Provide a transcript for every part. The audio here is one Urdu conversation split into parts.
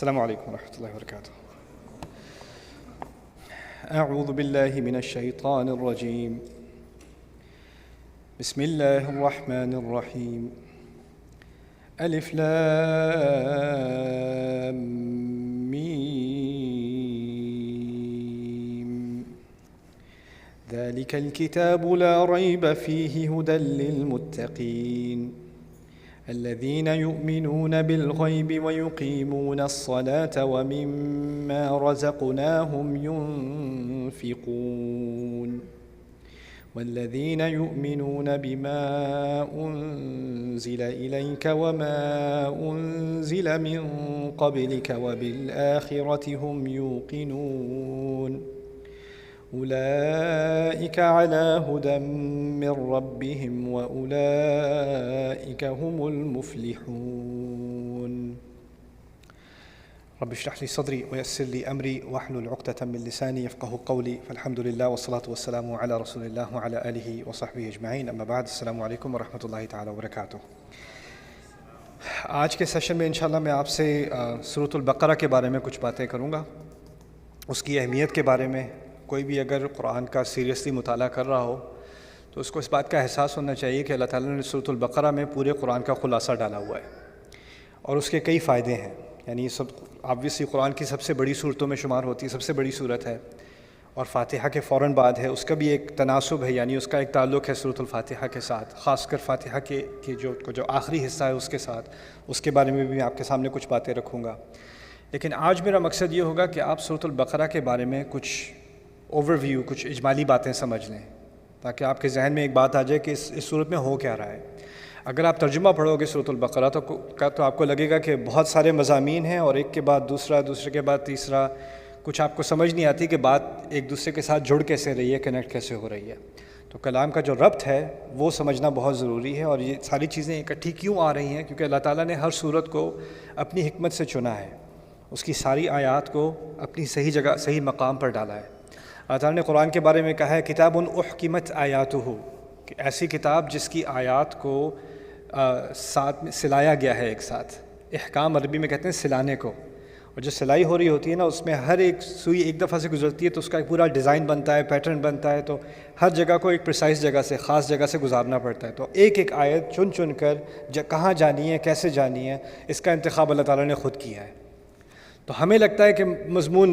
السلام علیکم ورحمۃ اللہ وبرکاتہ۔ اعوذ باللہ من الشیطان الرجیم، بسم اللہ الرحمن الرحیم، الف لام میم، ذلك الكتاب لا ريب فيه هدى للمتقين الذين يؤمنون بالغيب ويقيمون الصلاة ومما رزقناهم ينفقون والذين يؤمنون بما أنزل إليك وما أنزل من قبلك وبالآخرة هم يوقنون أولئك على هدى من ربهم وأولئك هم المفلحون۔ رب اشرح لي صدري ويسر لي أمري واحلل عقدة من لساني يفقهوا قولي، فالحمد لله والصلاة والسلام على رسول الله وعلى آله وصحبه أجمعين، أما بعد، السلام علیکم ورحمۃ اللہ تعالی وبرکاتہ۔ آج کے سیشن میں انشاءاللہ میں آپ سے سورۃ البقرہ کے بارے میں کچھ باتیں کروں گا، اس کی اہمیت کے بارے میں۔ کوئی بھی اگر قرآن کا سیریسلی مطالعہ کر رہا ہو تو اس کو اس بات کا احساس ہونا چاہیے کہ اللہ تعالیٰ نے سورۃ البقرہ میں پورے قرآن کا خلاصہ ڈالا ہوا ہے اور اس کے کئی فائدے ہیں۔ یعنی یہ سب آبویسلی قرآن کی سب سے بڑی صورتوں میں شمار ہوتی ہے، سب سے بڑی صورت ہے، اور فاتحہ کے فوراً بعد ہے۔ اس کا بھی ایک تناسب ہے، یعنی اس کا ایک تعلق ہے سورۃ الفاتحہ کے ساتھ، خاص کر فاتحہ کے جو آخری حصہ ہے اس کے ساتھ۔ اس کے بارے میں بھی میں آپ کے سامنے کچھ باتیں رکھوں گا، لیکن آج میرا مقصد یہ ہوگا کہ آپ سورۃ البقرہ کے بارے میں کچھ اوور ویو، کچھ اجمالی باتیں سمجھ لیں، تاکہ آپ کے ذہن میں ایک بات آ جائے کہ اس صورت میں ہو کیا رہا ہے۔ اگر آپ ترجمہ پڑھو گے سورۃ البقرہ تو آپ کو لگے گا کہ بہت سارے مضامین ہیں اور ایک کے بعد دوسرا، دوسرے کے بعد تیسرا، کچھ آپ کو سمجھ نہیں آتی کہ بات ایک دوسرے کے ساتھ جڑ کیسے رہی ہے، کنیکٹ کیسے ہو رہی ہے۔ تو کلام کا جو ربط ہے وہ سمجھنا بہت ضروری ہے، اور یہ ساری چیزیں اکٹھی کیوں آ رہی ہیں؟ کیونکہ اللہ تعالیٰ نے ہر صورت کو اپنی حکمت سے چنا ہے، اس کی ساری آیات کو اپنی صحیح جگہ، صحیح مقام پر ڈالا ہے۔ اللہ تعالیٰ نے قرآن کے بارے میں کہا ہے کتاب احکمت آیاتہ، کہ ایسی کتاب جس کی آیات کو ساتھ میں سلایا گیا ہے ایک ساتھ۔ احکام عربی میں کہتے ہیں سلانے کو، اور جو سلائی ہو رہی ہوتی ہے نا، اس میں ہر ایک سوئی ایک دفعہ سے گزرتی ہے تو اس کا ایک پورا ڈیزائن بنتا ہے، پیٹرن بنتا ہے، تو ہر جگہ کو ایک پریسائز جگہ سے، خاص جگہ سے گزارنا پڑتا ہے۔ تو ایک ایک آیت چن چن کر کہاں جانی ہے، کیسے جانی ہے، اس کا انتخاب اللہ تعالیٰ نے خود کیا ہے۔ تو ہمیں لگتا ہے کہ مضمون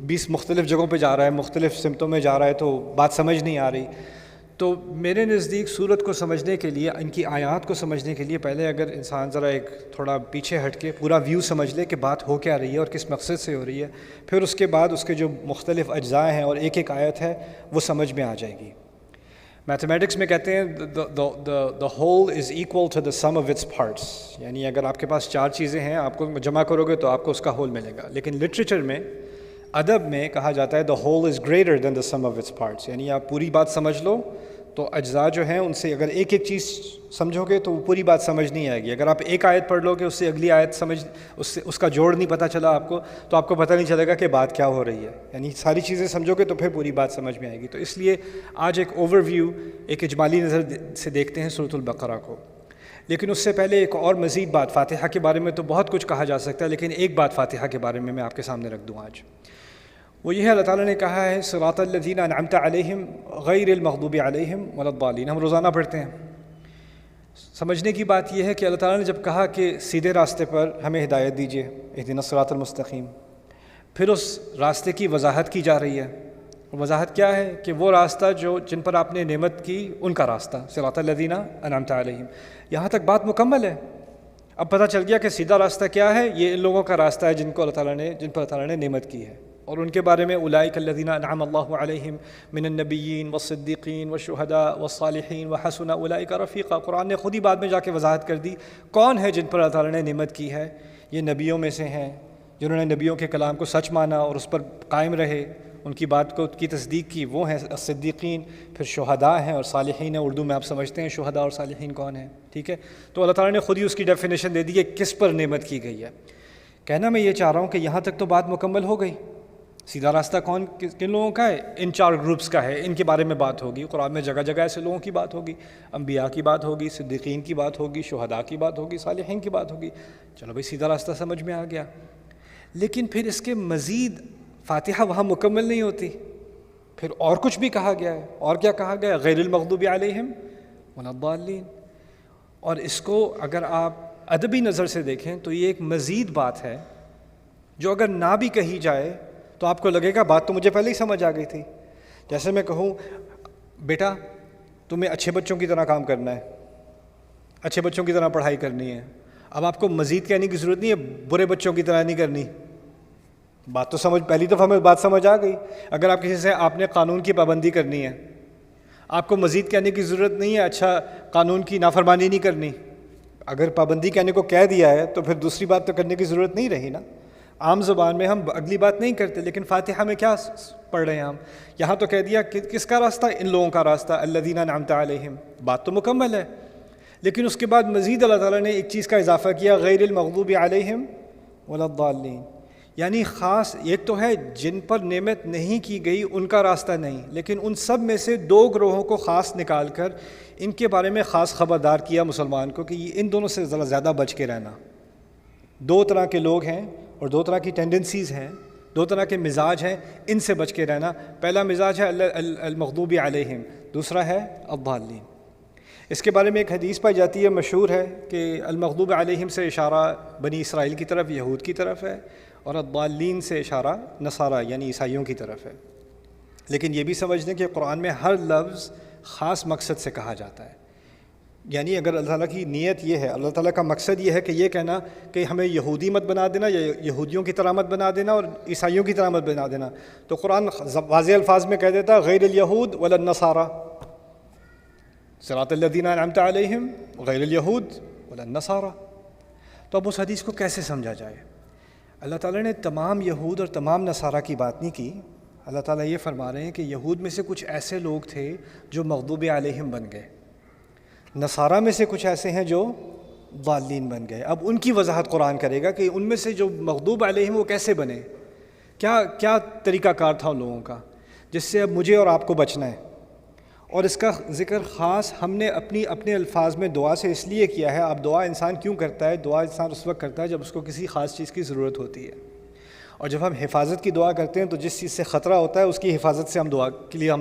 20 مختلف جگہوں پہ جا رہا ہے، مختلف سمتوں میں جا رہا ہے، تو بات سمجھ نہیں آ رہی۔ تو میرے نزدیک سورت کو سمجھنے کے لیے، ان کی آیات کو سمجھنے کے لیے، پہلے اگر انسان ذرا ایک تھوڑا پیچھے ہٹ کے پورا ویو سمجھ لے کہ بات ہو کیا رہی ہے اور کس مقصد سے ہو رہی ہے، پھر اس کے بعد اس کے جو مختلف اجزاء ہیں اور ایک ایک آیت ہے وہ سمجھ میں آ جائے گی۔ میتھمیٹکس میں کہتے ہیں the whole is equal to the sum of its parts، یعنی اگر آپ کے پاس 4 چیزیں ہیں، آپ کو جمع کرو گے تو آپ کو اس کا ہول ملے گا۔ لیکن لٹریچر میں، ادب میں کہا جاتا ہے the whole is greater than the sum of its parts، یعنی آپ پوری بات سمجھ لو تو اجزاء جو ہیں ان سے اگر ایک ایک چیز سمجھو گے تو وہ پوری بات سمجھ نہیں آئے گی۔ اگر آپ ایک آیت پڑھ لو گے، اس سے اگلی آیت اس کا جوڑ نہیں پتہ چلا آپ کو، تو آپ کو پتہ نہیں چلے گا کہ بات کیا ہو رہی ہے۔ یعنی ساری چیزیں سمجھو گے تو پھر پوری بات سمجھ میں آئے گی۔ تو اس لیے آج ایک اوور ویو، ایک اجمالی نظر سے دیکھتے ہیں سورۃ البقرہ کو۔ لیکن اس سے پہلے ایک اور مزید بات، فاتحہ کے بارے میں تو بہت کچھ کہا جا سکتا ہے، لیکن ایک بات فاتحہ کے بارے میں آپ کے سامنے رکھ دوں آج۔ وہ یہ ہے، اللہ تعالیٰ نے کہا ہے صراط الذین انعمت علیہم غیر المغضوب علیہم ولا الضالین۔ ہم روزانہ پڑھتے ہیں۔ سمجھنے کی بات یہ ہے کہ اللہ تعالیٰ نے جب کہا کہ سیدھے راستے پر ہمیں ہدایت دیجیے، اہدنا الصراط المستقیم، پھر اس راستے کی وضاحت کی جا رہی ہے۔ وضاحت کیا ہے؟ کہ وہ راستہ جن پر آپ نے نعمت کی، ان کا راستہ، صراط الذین انعمت علیہم۔ یہاں تک بات مکمل ہے۔ اب پتہ چل گیا کہ سیدھا راستہ کیا ہے، یہ ان لوگوں کا راستہ ہے جن پر اللہ تعالیٰ نے نعمت کی ہے، اور ان کے بارے میں اولئک الذین انعم اللہ علیہم من النبیین والصدیقین والشہداء والصالحین وحسن اولئک رفیقا۔ قرآن نے خود ہی بعد میں جا کے وضاحت کر دی کون ہے جن پر اللہ تعالیٰ نے نعمت کی ہے۔ یہ نبیوں میں سے ہیں جنہوں نے نبیوں کے کلام کو سچ مانا اور اس پر قائم رہے، ان کی بات کی تصدیق کی، وہ ہیں الصدیقین۔ پھر شہداء ہیں اور صالحین ہیں، اردو میں آپ سمجھتے ہیں شہداء اور صالحین کون ہیں، ٹھیک ہے؟ تو اللہ تعالیٰ نے خود ہی اس کی ڈیفینیشن دے دی ہے کس پر نعمت کی گئی ہے۔ کہنا میں یہ چاہ رہا ہوں کہ یہاں تک تو بات مکمل ہو گئی۔ سیدھا راستہ کن لوگوں کا ہے؟ ان 4 گروپس کا ہے، ان کے بارے میں بات ہوگی۔ قرآن میں جگہ جگہ ایسے لوگوں کی بات ہوگی، انبیاء کی بات ہوگی، صدیقین کی بات ہوگی، شہداء کی بات ہوگی، صالحین کی بات ہوگی۔ چلو بھائی، سیدھا راستہ سمجھ میں آ گیا۔ لیکن پھر اس کے مزید فاتحہ وہاں مکمل نہیں ہوتی، پھر اور کچھ بھی کہا گیا ہے. اور کیا کہا گیا؟ غیر المغضوب علیہم ولا الضالین. اور اس کو اگر آپ ادبی نظر سے دیکھیں تو یہ ایک مزید بات ہے جو اگر نہ بھی کہی جائے تو آپ کو لگے گا بات تو مجھے پہلے ہی سمجھ آ گئی تھی. جیسے میں کہوں بیٹا تمہیں اچھے بچوں کی طرح کام کرنا ہے، اچھے بچوں کی طرح پڑھائی کرنی ہے. اب آپ کو مزید کہنے کی ضرورت نہیں ہے برے بچوں کی طرح نہیں کرنی. بات تو سمجھ، پہلی دفعہ میں بات سمجھ آ گئی. اگر آپ کسی سے آپ نے قانون کی پابندی کرنی ہے، آپ کو مزید کہنے کی ضرورت نہیں ہے اچھا قانون کی نافرمانی نہیں کرنی. اگر پابندی کہنے کو کہہ دیا ہے تو پھر دوسری بات تو کرنے کی ضرورت نہیں رہی نا. عام زبان میں ہم اگلی بات نہیں کرتے، لیکن فاتحہ میں کیا پڑھ رہے ہیں ہم؟ یہاں تو کہہ دیا کہ کس کا راستہ؟ ان لوگوں کا راستہ، الذین انعمت علیہم. بات تو مکمل ہے، لیکن اس کے بعد مزید اللہ تعالیٰ نے ایک چیز کا اضافہ کیا، غیر المغضوب علیہم ولا الضالین. یعنی خاص ایک تو ہے جن پر نعمت نہیں کی گئی ان کا راستہ نہیں، لیکن ان سب میں سے دو گروہوں کو خاص نکال کر ان کے بارے میں خاص خبردار کیا مسلمان کو کہ یہ ان دونوں سے ذرا زیادہ بچ کے رہنا. دو طرح کے لوگ ہیں اور دو طرح کی ٹینڈنسیز ہیں، دو طرح کے مزاج ہیں، ان سے بچ کے رہنا. پہلا مزاج ہے المغضوب علیہم، دوسرا ہے الضالین. اس کے بارے میں ایک حدیث پائی جاتی ہے، مشہور ہے، کہ المغضوب علیہم سے اشارہ بنی اسرائیل کی طرف، یہود کی طرف ہے، اور الضالین سے اشارہ نصارہ یعنی عیسائیوں کی طرف ہے. لیکن یہ بھی سمجھ لیں کہ قرآن میں ہر لفظ خاص مقصد سے کہا جاتا ہے. یعنی اگر اللہ تعالیٰ کی نیت یہ ہے، اللہ تعالیٰ کا مقصد یہ ہے کہ یہ کہنا کہ ہمیں یہودی مت بنا دینا یا یہودیوں کی طرح مت بنا دینا اور عیسائیوں کی طرح مت بنا دینا، تو قرآن واضح الفاظ میں کہہ دیتا غیر الیہود ولا النصارى، صراط الذین انعمت علیہم غیر الیہود ولا النصارى. تو اب اس حدیث کو کیسے سمجھا جائے؟ اللہ تعالیٰ نے تمام یہود اور تمام نصارہ کی بات نہیں کی. اللہ تعالیٰ یہ فرما رہے ہیں کہ یہود میں سے کچھ ایسے لوگ تھے جو مغضوب علیہم بن گئے، نصارہ میں سے کچھ ایسے ہیں جو ضالین بن گئے. اب ان کی وضاحت قرآن کرے گا کہ ان میں سے جو مغضوب علیہم وہ کیسے بنے، کیا طریقہ کار تھا ان لوگوں کا، جس سے اب مجھے اور آپ کو بچنا ہے. اور اس کا ذکر خاص ہم نے اپنے الفاظ میں دعا سے اس لیے کیا ہے. اب دعا انسان کیوں کرتا ہے؟ دعا انسان اس وقت کرتا ہے جب اس کو کسی خاص چیز کی ضرورت ہوتی ہے. اور جب ہم حفاظت کی دعا کرتے ہیں تو جس چیز سے خطرہ ہوتا ہے اس کی حفاظت سے ہم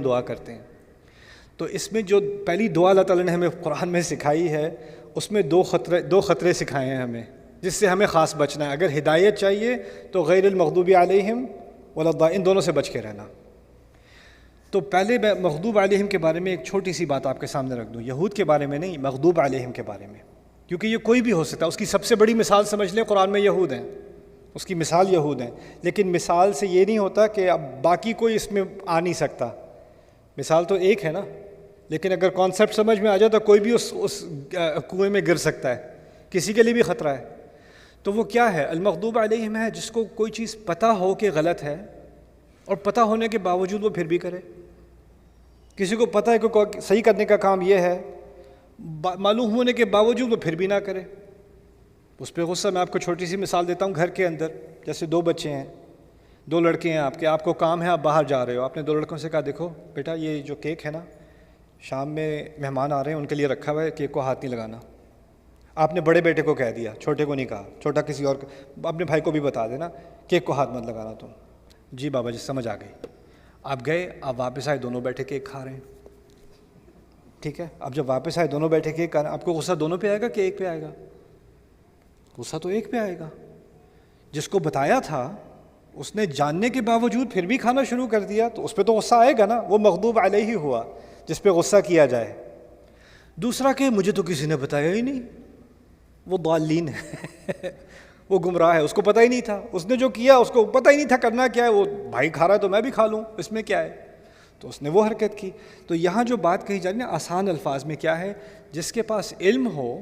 دعا کرتے ہیں. تو اس میں جو پہلی دعا اللہ تعالیٰ نے ہمیں قرآن میں سکھائی ہے، اس میں دو خطرے سکھائے ہیں ہمیں جس سے ہمیں خاص بچنا ہے. اگر ہدایت چاہیے تو غیر المغضوب علیہم ولا الضالین، ان دونوں سے بچ کے رہنا. تو پہلے میں مغضوب علیہم کے بارے میں ایک چھوٹی سی بات آپ کے سامنے رکھ دوں، یہود کے بارے میں نہیں، مغضوب علیہم کے بارے میں، کیونکہ یہ کوئی بھی ہو سکتا ہے. اس کی سب سے بڑی مثال سمجھ لیں قرآن میں یہود ہیں، اس کی مثال یہود ہیں. لیکن مثال سے یہ نہیں ہوتا کہ اب باقی کوئی اس میں آ نہیں سکتا. مثال تو ایک ہے نا، لیکن اگر کانسیپٹ سمجھ میں آ جائے تو کوئی بھی اس کنویں میں گر سکتا ہے، کسی کے لیے بھی خطرہ ہے. تو وہ کیا ہے؟ المغضوب علیہم ہے جس کو کوئی چیز پتہ ہو کہ غلط ہے اور پتہ ہونے کے باوجود وہ پھر بھی کرے. کسی کو پتہ ہے کہ صحیح کرنے کا کام یہ ہے، معلوم ہونے کے باوجود وہ پھر بھی نہ کرے، اس پہ غصہ. میں آپ کو چھوٹی سی مثال دیتا ہوں. گھر کے اندر جیسے دو بچے ہیں، دو لڑکے ہیں آپ کو کام ہے، آپ باہر جا رہے ہو. آپ نے دو لڑکوں سے کہا دیکھو بیٹا یہ جو کیک ہے نا، شام میں مہمان آ رہے ہیں ان کے لیے رکھا ہوا ہے، کیک کو ہاتھ نہیں لگانا. آپ نے بڑے بیٹے کو کہہ دیا، چھوٹے کو نہیں کہا. چھوٹا کسی اور اپنے بھائی کو بھی بتا دینا کیک کو ہاتھ مت لگانا تم. جی بابا جی سمجھ آ گئی. آپ گئے، آپ واپس آئے، دونوں بیٹھے کیک کھا رہے ہیں. ٹھیک ہے، اب جب واپس آئے دونوں بیٹھے کیک کھا رہے ہیں، آپ کو غصہ دونوں پہ آئے گا کہ ایک پہ آئے گا؟ غصہ تو ایک پہ آئے گا. جس کو بتایا تھا اس نے جاننے کے باوجود پھر بھی کھانا شروع کر دیا تو اس پہ تو غصہ آئے گا نا. وہ مغضوب علیہ ہوا جس پہ غصہ کیا جائے. دوسرا کہ مجھے تو کسی نے بتایا ہی نہیں، وہ ضالین ہے، وہ گمراہ ہے، اس کو پتہ ہی نہیں تھا. اس نے جو کیا اس کو پتہ ہی نہیں تھا کرنا کیا ہے. وہ بھائی کھا رہا ہے تو میں بھی کھا لوں، اس میں کیا ہے؟ تو اس نے وہ حرکت کی. تو یہاں جو بات کہی جا رہی ہے نا آسان الفاظ میں کیا ہے، جس کے پاس علم ہو،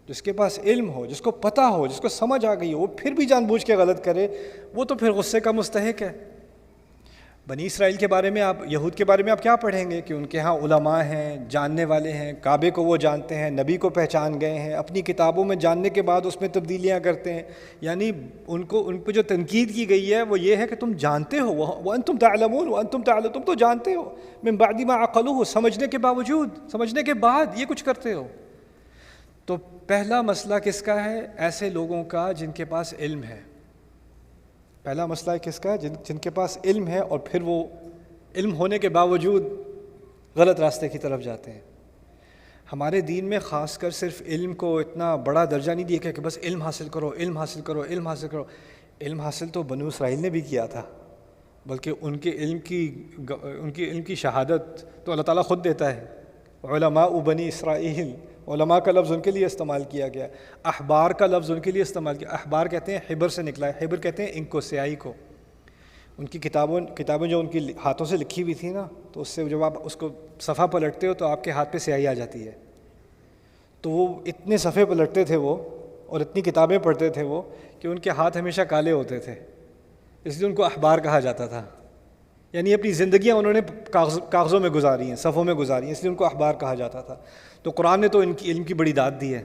جس کو پتہ ہو، جس کو سمجھ آ گئی ہو، وہ پھر بھی جان بوجھ کے غلط کرے، وہ تو پھر غصے کا مستحق ہے. بنی اسرائیل کے بارے میں یہود کے بارے میں آپ کیا پڑھیں گے کہ ان کے ہاں علماء ہیں، جاننے والے ہیں، کعبے کو وہ جانتے ہیں، نبی کو پہچان گئے ہیں، اپنی کتابوں میں جاننے کے بعد اس میں تبدیلیاں کرتے ہیں. یعنی ان پہ جو تنقید کی گئی ہے وہ یہ ہے کہ تم جانتے ہو، وانتم تعلمون وانتم تعلمون، تم تو جانتے ہو، من بعد ما عقلوہ، سمجھنے کے باوجود، سمجھنے کے بعد یہ کچھ کرتے ہو. تو پہلا مسئلہ کس کا ہے؟ ایسے لوگوں کا جن کے پاس علم ہے. پہلا مسئلہ کس کا ہے؟ جن کے پاس علم ہے اور پھر وہ علم ہونے کے باوجود غلط راستے کی طرف جاتے ہیں۔ ہمارے دین میں خاص کر صرف علم کو اتنا بڑا درجہ نہیں دیا کہ بس علم حاصل کرو، علم حاصل کرو، علم حاصل کرو۔ علم حاصل تو بنو اسرائیل نے بھی کیا تھا، بلکہ ان کے علم کی شہادت تو اللہ تعالیٰ خود دیتا ہے۔ علماء بنی اسرائیل، علماء کا لفظ ان کے لیے استعمال کیا گیا، احبار کا لفظ ان کے لیے استعمال کیا۔ احبار کہتے ہیں حبر سے نکلا ہے، حبر کہتے ہیں انک کو، سیاہی کو۔ ان کی کتابیں جو ان کی ہاتھوں سے لکھی ہوئی تھی نا، تو اس سے جب آپ اس کو صفحہ پلٹتے ہو تو آپ کے ہاتھ پہ سیاہی آ جاتی ہے۔ تو وہ اتنے صفحے پلٹتے تھے وہ، اور اتنی کتابیں پڑھتے تھے وہ، کہ ان کے ہاتھ ہمیشہ کالے ہوتے تھے، اس لیے ان کو احبار کہا جاتا تھا۔ یعنی اپنی زندگیاں انہوں نے کاغذوں میں گزاری ہیں، صفحوں میں گزاری ہیں، اس لیے ان کو احبار کہا جاتا تھا۔ تو قرآن نے تو ان کی علم کی بڑی داد دی ہے،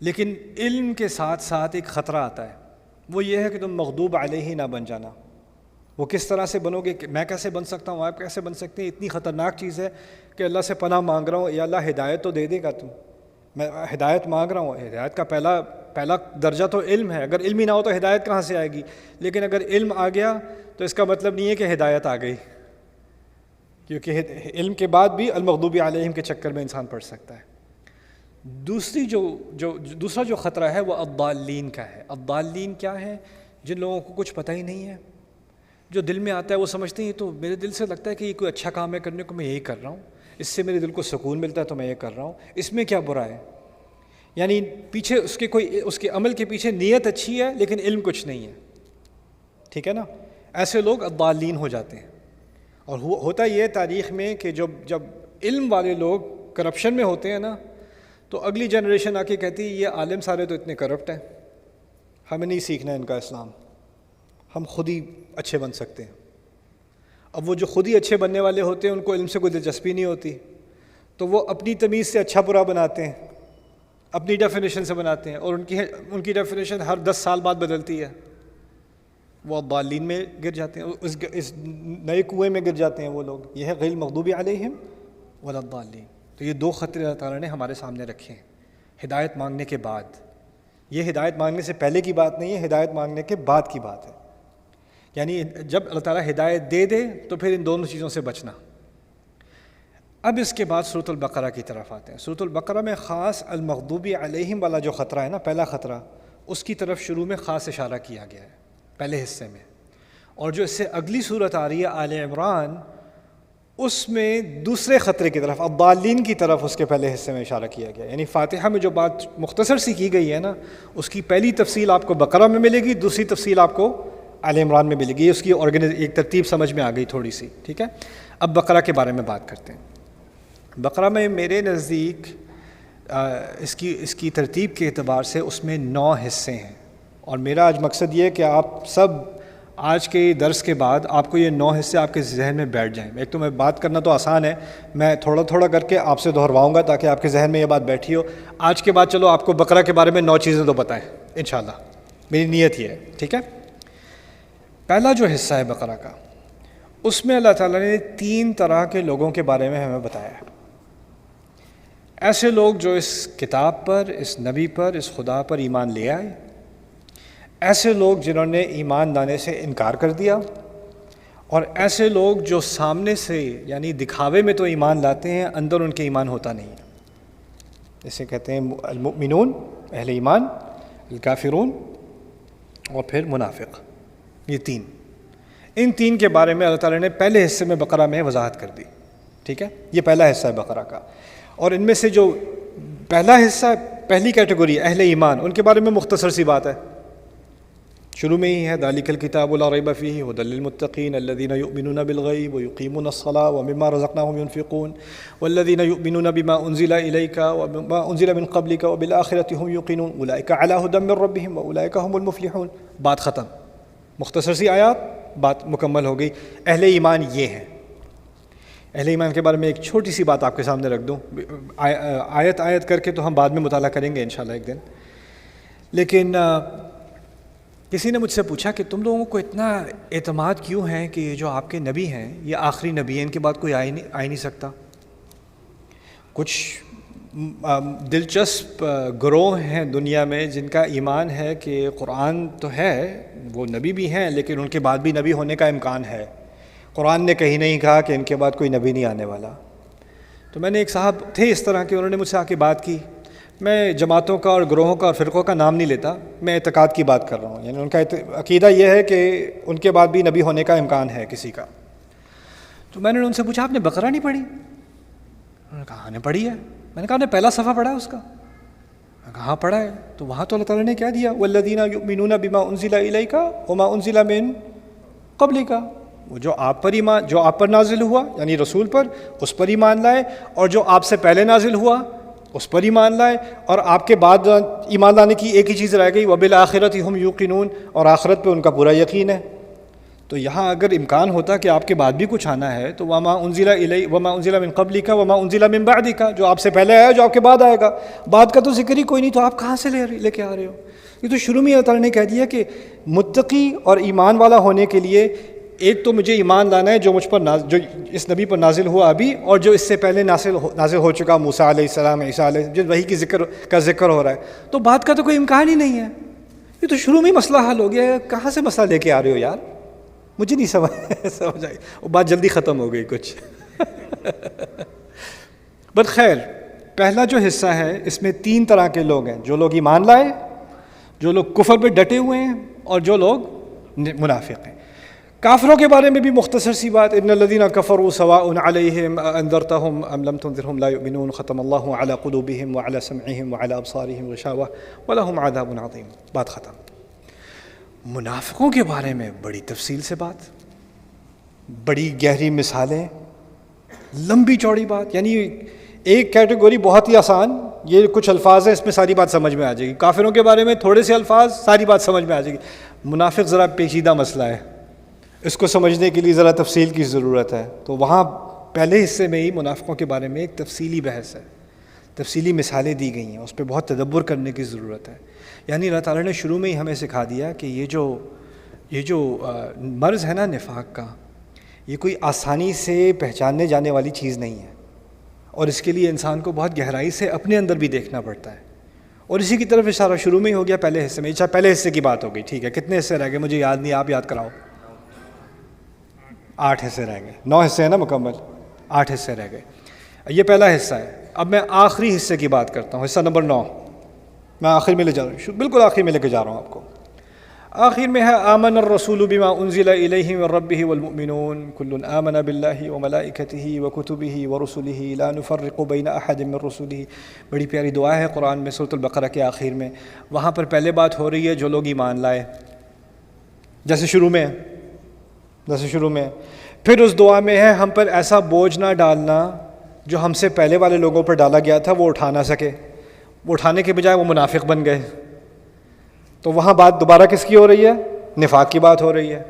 لیکن علم کے ساتھ ساتھ ایک خطرہ آتا ہے، وہ یہ ہے کہ تم مغضوب علیہ نہ بن جانا۔ وہ کس طرح سے بنو گے؟ کہ میں کیسے بن سکتا ہوں، آپ کیسے بن سکتے ہیں؟ اتنی خطرناک چیز ہے کہ اللہ سے پناہ مانگ رہا ہوں، یا اللہ ہدایت تو دے دے گا تم، میں ہدایت مانگ رہا ہوں۔ ہدایت کا پہلا درجہ تو علم ہے، اگر علم ہی نہ ہو تو ہدایت کہاں سے آئے گی؟ لیکن اگر علم آ گیا تو اس کا مطلب نہیں ہے کہ ہدایت آ گئی، کیونکہ علم کے بعد بھی المغضوب علیہم کے چکر میں انسان پڑ سکتا ہے۔ دوسرا جو خطرہ ہے وہ الضالین کا ہے۔ الضالین کیا ہے؟ جن لوگوں کو کچھ پتہ ہی نہیں ہے، جو دل میں آتا ہے وہ سمجھتے ہیں تو میرے دل سے لگتا ہے کہ یہ کوئی اچھا کام ہے کرنے کو، میں یہی کر رہا ہوں، اس سے میرے دل کو سکون ملتا ہے تو میں یہ کر رہا ہوں، اس میں کیا برا ہے؟ یعنی پیچھے اس کے عمل کے پیچھے نیت اچھی ہے لیکن علم کچھ نہیں ہے، ٹھیک ہے نا؟ ایسے لوگ الضالین ہو جاتے ہیں۔ اور ہوتا یہ تاریخ میں کہ جب علم والے لوگ کرپشن میں ہوتے ہیں نا، تو اگلی جنریشن آ کے کہتی ہے یہ عالم سارے تو اتنے کرپٹ ہیں، ہمیں نہیں سیکھنا ہے ان کا اسلام، ہم خود ہی اچھے بن سکتے ہیں۔ اب وہ جو خود ہی اچھے بننے والے ہوتے ہیں ان کو علم سے کوئی دلچسپی نہیں ہوتی، تو وہ اپنی تمیز سے اچھا برا بناتے ہیں، اپنی ڈیفینیشن سے بناتے ہیں، اور ان کی ڈیفینیشن ہر 10 سال بعد بدلتی ہے۔ وہ الضالین میں گر جاتے ہیں، اس نئے کنویں میں گر جاتے ہیں وہ لوگ۔ یہ ہے غیر المغضوب علیہم ولا الضالین۔ تو یہ دو خطرے اللہ تعالیٰ نے ہمارے سامنے رکھے ہیں ہدایت مانگنے کے بعد۔ یہ ہدایت مانگنے سے پہلے کی بات نہیں ہے، ہدایت مانگنے کے بعد کی بات ہے۔ یعنی جب اللہ تعالیٰ ہدایت دے دے تو پھر ان دونوں چیزوں سے بچنا۔ اب اس کے بعد سورۃ البقرہ کی طرف آتے ہیں۔ سورۃ البقرہ میں خاص المغضوب علیہم والا جو خطرہ ہے نا، پہلا خطرہ، اس کی طرف شروع میں خاص اشارہ کیا گیا ہے پہلے حصے میں۔ اور جو اس سے اگلی صورت آ رہی ہے آل عمران، اس میں دوسرے خطرے کی طرف، الضالین کی طرف، اس کے پہلے حصے میں اشارہ کیا گیا۔ یعنی فاتحہ میں جو بات مختصر سی کی گئی ہے نا، اس کی پہلی تفصیل آپ کو بقرہ میں ملے گی، دوسری تفصیل آپ کو آل عمران میں ملے گی۔ اس کی ایک ترتیب سمجھ میں آ گئی تھوڑی سی، ٹھیک ہے؟ اب بقرہ کے بارے میں بات کرتے ہیں۔ بقرہ میں میرے نزدیک اس کی ترتیب کے اعتبار سے اس میں 9 حصے ہیں، اور میرا آج مقصد یہ ہے کہ آپ سب آج کے درس کے بعد آپ کو یہ 9 حصے آپ کے ذہن میں بیٹھ جائیں۔ ایک تو میں بات کرنا تو آسان ہے، میں تھوڑا تھوڑا کر کے آپ سے دہرواؤں گا تاکہ آپ کے ذہن میں یہ بات بیٹھی ہو۔ آج کے بعد چلو آپ کو بقرہ کے بارے میں 9 چیزیں تو بتائیں انشاءاللہ، میری نیت یہ ہے، ٹھیک ہے؟ پہلا جو حصہ ہے بقرہ کا، اس میں اللہ تعالیٰ نے 3 طرح کے لوگوں کے بارے میں ہمیں بتایا ہے۔ ایسے لوگ جو اس کتاب پر، اس نبی پر، اس خدا پر ایمان لے آئے، ایسے لوگ جنہوں نے ایمان لانے سے انکار کر دیا، اور ایسے لوگ جو سامنے سے یعنی دکھاوے میں تو ایمان لاتے ہیں، اندر ان کے ایمان ہوتا نہیں ہے۔ اسے کہتے ہیں المؤمنون، اہل ایمان، الکافرون، اور پھر منافق۔ یہ 3، ان 3 کے بارے میں اللہ تعالیٰ نے پہلے حصے میں بقرہ میں وضاحت کر دی، ٹھیک ہے؟ یہ پہلا حصہ ہے بقرہ کا۔ اور ان میں سے جو پہلا حصہ، پہلی کیٹیگری اہل ایمان، ان کے بارے میں مختصر سی بات ہے، شروع میں ہی ہے ذالک الکتاب لا ریب فیہ ھدی للمتقین الذین یؤمنون بالغیب ویقیمون الصلاۃ ومما رزقناہم ینفقون والذین یؤمنون بما انزل الیک وما انزل من قبلک وبالآخرۃ ھم یوقنون اولئک علی ھدی من ربہم واولئک ھم المفلحون۔ بات ختم، مختصر سی آیات، بات مکمل ہو گئی۔ اہل ایمان یہ ہیں۔ اہل ایمان کے بارے میں ایک چھوٹی سی بات آپ کے سامنے رکھ دوں، آیت کر کے تو ہم بعد میں مطالعہ کریں گے انشاءاللہ ایک دن۔ لیکن کسی نے مجھ سے پوچھا کہ تم لوگوں کو اتنا اعتماد کیوں ہے کہ یہ جو آپ کے نبی ہیں یہ آخری نبی ہیں، ان کے بعد کوئی آ ہی نہیں سکتا؟ کچھ دلچسپ گروہ ہیں دنیا میں جن کا ایمان ہے کہ قرآن تو ہے، وہ نبی بھی ہیں، لیکن ان کے بعد بھی نبی ہونے کا امکان ہے۔ قرآن نے کہیں نہیں کہا کہ ان کے بعد کوئی نبی نہیں آنے والا۔ تو میں نے ایک صاحب تھے اس طرح کے، انہوں نے مجھ سے آ کے بات کی۔ میں جماعتوں کا اور گروہوں کا اور فرقوں کا نام نہیں لیتا، میں اعتقاد کی بات کر رہا ہوں، یعنی ان کا عقیدہ یہ ہے کہ ان کے بعد بھی نبی ہونے کا امکان ہے کسی کا۔ تو میں نے ان سے پوچھا آپ نے بقرہ نہیں پڑھی؟ انہوں نے کہا ہاں نے پڑھی ہے۔ میں نے کہا آپ نے پہلا صفحہ پڑھا ہے اس کا؟ میں نے کہا ہاں پڑھا ہے۔ تو وہاں تو اللہ تعالیٰ نے کیا دیا، والذین یؤمنون بما انزل الیک وما انزل من قبلک، وہ جو آپ پر نازل ہوا یعنی رسول پر، اس پر ایمان لائے، اور جو آپ سے پہلے نازل ہوا اس پر ایمان لائے، اور آپ کے بعد ایمان لانے کی ایک ہی چیز رہ گئی، وبالآخرۃ ہم یوقنون، اور آخرت پہ ان کا پورا یقین ہے۔ تو یہاں اگر امکان ہوتا کہ آپ کے بعد بھی کچھ آنا ہے تو وما انزل من قبلک وما انزل من بعدک، جو آپ سے پہلے آیا جو آپ کے بعد آئے گا، بعد کا تو ذکر ہی کوئی نہیں، تو آپ کہاں سے لے کے آ رہے ہو؟ یہ تو شروع میں اللہ تعالیٰ نے کہہ دیا کہ متقی اور ایمان والا ہونے کے لیے ایک تو مجھے ایمان لانا ہے جو مجھ پر جو اس نبی پر نازل ہوا ابھی، اور جو اس سے پہلے نازل ہو چکا، موسیٰ علیہ السلام، عیسیٰ علیہ السلام، جس وحی کا ذکر ہو رہا ہے، تو بعد کا تو کوئی امکان ہی نہیں ہے۔ یہ تو شروع میں مسئلہ حل ہو گیا ہے، کہاں سے مسئلہ لے کے آ رہے ہو یار؟ مجھے نہیں سمجھ آئی، وہ بات جلدی ختم ہو گئی کچھ۔ بٹ خیر، پہلا جو حصہ ہے اس میں 3 طرح کے لوگ ہیں، جو لوگ ایمان لائے، جو لوگ کفر پہ ڈٹے ہوئے ہیں، اور جو لوگ منافق ہیں۔ کافروں کے بارے میں بھی مختصر سی بات، ان الذین کفروا سواء علیہم انذرتہم ام لم تنذرہم لا یؤمنون، ختم اللہ علی قلوبہم وعلی سمعہم وعلی ابصارہم غشاوہ ولہم عذاب عظیم، بات ختم۔ منافقوں کے بارے میں بڑی تفصیل سے بات، بڑی گہری مثالیں، لمبی چوڑی بات، یعنی ایک کیٹیگری بہت ہی آسان، یہ کچھ الفاظ ہیں اس میں ساری بات سمجھ میں آ جائے گی۔ کافروں کے بارے میں تھوڑے سے الفاظ، ساری بات سمجھ میں آ جائے گی۔ منافق ذرا پیچیدہ مسئلہ ہے، اس کو سمجھنے کے لیے ذرا تفصیل کی ضرورت ہے، تو وہاں پہلے حصے میں ہی منافقوں کے بارے میں ایک تفصیلی بحث ہے، تفصیلی مثالیں دی گئی ہیں، اس پہ بہت تدبر کرنے کی ضرورت ہے۔ یعنی اللہ تعالیٰ نے شروع میں ہی ہمیں سکھا دیا کہ یہ جو مرض ہے نا نفاق کا، یہ کوئی آسانی سے پہچاننے جانے والی چیز نہیں ہے، اور اس کے لیے انسان کو بہت گہرائی سے اپنے اندر بھی دیکھنا پڑتا ہے، اور اسی کی طرف اشارہ شروع میں ہی ہو گیا پہلے حصے میں۔ اچھا پہلے حصے کی بات ہو گئی، ٹھیک ہے، کتنے حصے رہ گئے مجھے یاد نہیں، آپ یاد کراؤ۔ 8 حصے رہ گئے، 9 حصے ہیں نا مکمل، 8 حصے رہ گئے، یہ پہلا حصہ ہے۔ اب میں آخری حصے کی بات کرتا ہوں، حصہ نمبر 9، میں آخر میں لے جا رہا ہوں، بالکل آخر میں لے کے جا رہا ہوں آپ کو۔ آخر میں ہے آمن الرسول بما انزل الیہ من ربہ والمؤمنون کل آمن باللہ وملائکتہ وکتبہ ورسلہ لا نفرق بین احد من رسلہ۔ بڑی پیاری دعا ہے قرآن میں سورۃ البقرہ کے آخر میں، وہاں پر پہلے بات ہو رہی ہے جو لوگ ایمان لائے، جیسے شروع میں، پھر اس دعا میں ہے ہم پر ایسا بوجھ نہ ڈالنا جو ہم سے پہلے والے لوگوں پر ڈالا گیا تھا وہ اٹھا نہ سکے، وہ اٹھانے کے بجائے وہ منافق بن گئے، تو وہاں بات دوبارہ کس کی ہو رہی ہے؟ نفاق کی بات ہو رہی ہے۔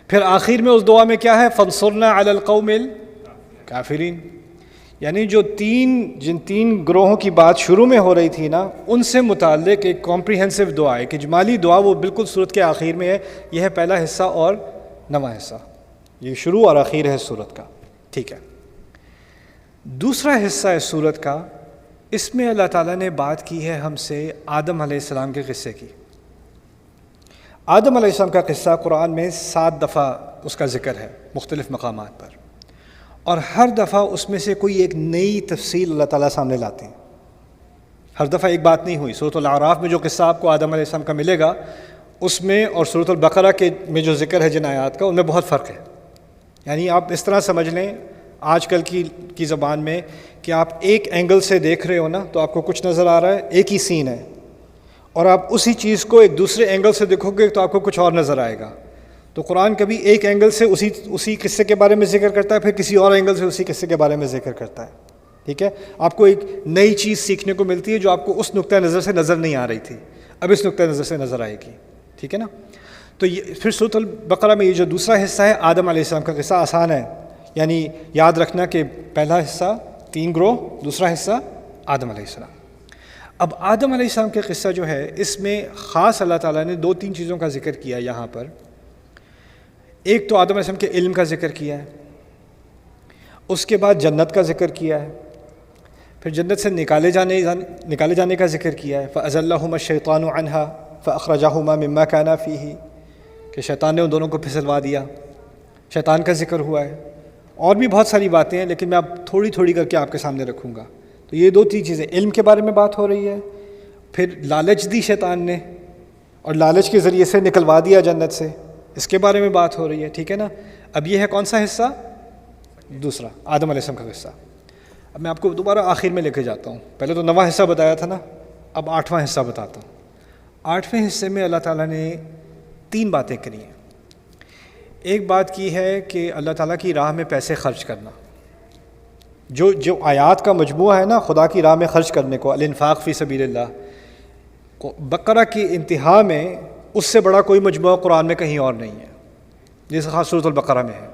پھر آخر میں اس دعا میں کیا ہے؟ فانصرنا علی القوم الکافرین، یعنی جن تین گروہوں کی بات شروع میں ہو رہی تھی نا، ان سے متعلق ایک کمپریہنسو دعا ہے، ایک اجمالی دعا، وہ بالکل سورت کے آخر میں ہے۔ یہ ہے پہلا حصہ اور 9واں حصہ، یہ شروع اور آخر ہے سورت کا، ٹھیک ہے۔ دوسرا حصہ ہے سورت کا، اس میں اللہ تعالیٰ نے بات کی ہے ہم سے آدم علیہ السلام کے قصے کی۔ آدم علیہ السلام کا قصہ قرآن میں 7 دفعہ اس کا ذکر ہے مختلف مقامات پر، اور ہر دفعہ اس میں سے کوئی ایک نئی تفصیل اللہ تعالیٰ سامنے لاتے ہیں، ہر دفعہ ایک بات نہیں ہوئی۔ سورۃ الاعراف میں جو قصہ آپ کو آدم علیہ السلام کا ملے گا اس میں، اور سورۃ البقرہ کے میں جو ذکر ہے جن آیات کا، ان میں بہت فرق ہے۔ یعنی آپ اس طرح سمجھ لیں آج کل کی زبان میں کہ آپ ایک اینگل سے دیکھ رہے ہو نا تو آپ کو کچھ نظر آ رہا ہے، ایک ہی سین ہے، اور آپ اسی چیز کو ایک دوسرے اینگل سے دیکھو گے تو آپ کو کچھ اور نظر آئے گا۔ تو قرآن کبھی ایک اینگل سے اسی قصے کے بارے میں ذکر کرتا ہے، پھر کسی اور اینگل سے اسی قصے کے بارے میں ذکر کرتا ہے، ٹھیک ہے۔ آپ کو ایک نئی چیز سیکھنے کو ملتی ہے جو آپ کو اس نقطۂ نظر سے نظر نہیں آ رہی تھی، اب اس نقطۂ نظر سے نظر آئے گی، ٹھیک ہے نا۔ تو یہ پھر سورۃ البقرہ میں یہ جو دوسرا حصہ ہے آدم علیہ السلام کا قصہ، آسان ہے، یعنی یاد رکھنا کہ پہلا حصہ 3 گروہ، دوسرا حصہ آدم علیہ السلام۔ اب آدم علیہ السلام کا قصہ جو ہے اس میں خاص اللہ تعالیٰ نے 2-3 چیزوں کا ذکر کیا یہاں پر۔ ایک تو آدم علیہ السلام کے علم کا ذکر کیا ہے، اس کے بعد جنت کا ذکر کیا ہے، پھر جنت سے نکالے جانے کا ذکر کیا ہے، فَأَزَلَّهُمَا الشَّيْطَانُ عَنْهَا فَأَخْرَجَهُمَا مِمَّا كَانَا فِيهِ، کہ شیطان نے ان دونوں کو پھسلوا دیا، شیطان کا ذکر ہوا ہے۔ اور بھی بہت ساری باتیں ہیں، لیکن میں اب تھوڑی تھوڑی کر کے آپ کے سامنے رکھوں گا۔ تو یہ 2-3 چیزیں، علم کے بارے میں بات ہو رہی ہے، پھر لالچ دی شیطان نے اور لالچ کے ذریعے سے نکلوا دیا جنت سے، اس کے بارے میں بات ہو رہی ہے، ٹھیک ہے نا۔ اب یہ ہے کون سا حصہ؟ دوسرا، آدم علیہ السلام کا قصہ۔ اب میں آپ کو دوبارہ آخر میں لے کے جاتا ہوں، پہلے تو 9واں حصہ بتایا تھا نا، اب 8واں حصہ بتاتا ہوں۔ 8ویں حصے میں اللہ تعالیٰ نے 3 باتیں کری ہیں۔ ایک بات کی ہے کہ اللہ تعالیٰ کی راہ میں پیسے خرچ کرنا، جو آیات کا مجموعہ ہے نا خدا کی راہ میں خرچ کرنے کو، الانفاق فی سبیل اللہ، بقرہ کی انتہا میں اس سے بڑا کوئی مجموعہ قرآن میں کہیں اور نہیں ہے، جیسے خاص سورۃ البقرہ میں ہے،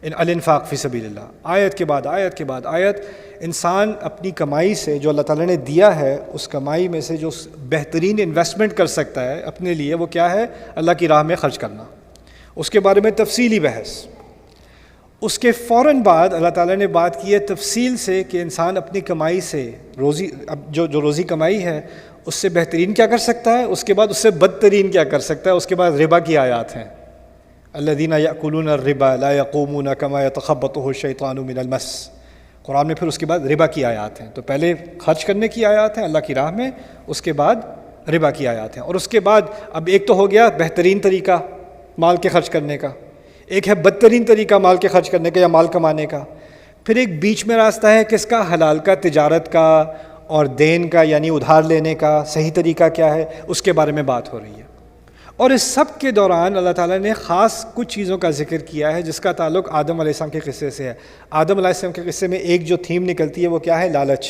الانفاق فی سبیل اللہ، آیت کے بعد آیت کے بعد آیت۔ انسان اپنی کمائی سے جو اللہ تعالیٰ نے دیا ہے، اس کمائی میں سے جو بہترین انویسٹمنٹ کر سکتا ہے اپنے لیے، وہ کیا ہے؟ اللہ کی راہ میں خرچ کرنا۔ اس کے بارے میں تفصیلی بحث۔ اس کے فوراً بعد اللہ تعالیٰ نے بات کی ہے تفصیل سے کہ انسان اپنی کمائی سے روزی، اب جو روزی کمائی ہے اس سے بہترین کیا کر سکتا ہے، اس کے بعد اس سے بدترین کیا کر سکتا ہے۔ اس کے بعد ربا کی آیات ہیں، الذین یأکلون الربا لا یقومون کما یتخبطہ الشیطان من المس۔ قرآن میں پھر اس کے بعد ربا کی آیات ہیں۔ تو پہلے خرچ کرنے کی آیات ہیں اللہ کی راہ میں، اس کے بعد ربا کی آیات ہیں، اور اس کے بعد اب ایک تو ہو گیا بہترین طریقہ مال کے خرچ کرنے کا، ایک ہے بدترین طریقہ مال کے خرچ کرنے کا یا مال کمانے کا، پھر ایک بیچ میں راستہ ہے کس کا؟ حلال کا، تجارت کا اور دین کا، یعنی ادھار لینے کا صحیح طریقہ کیا ہے، اس کے بارے میں بات ہو رہی ہے۔ اور اس سب کے دوران اللہ تعالیٰ نے خاص کچھ چیزوں کا ذکر کیا ہے جس کا تعلق آدم علیہ السلام کے قصے سے ہے۔ آدم علیہ السلام کے قصے میں ایک جو تھیم نکلتی ہے وہ کیا ہے؟ لالچ۔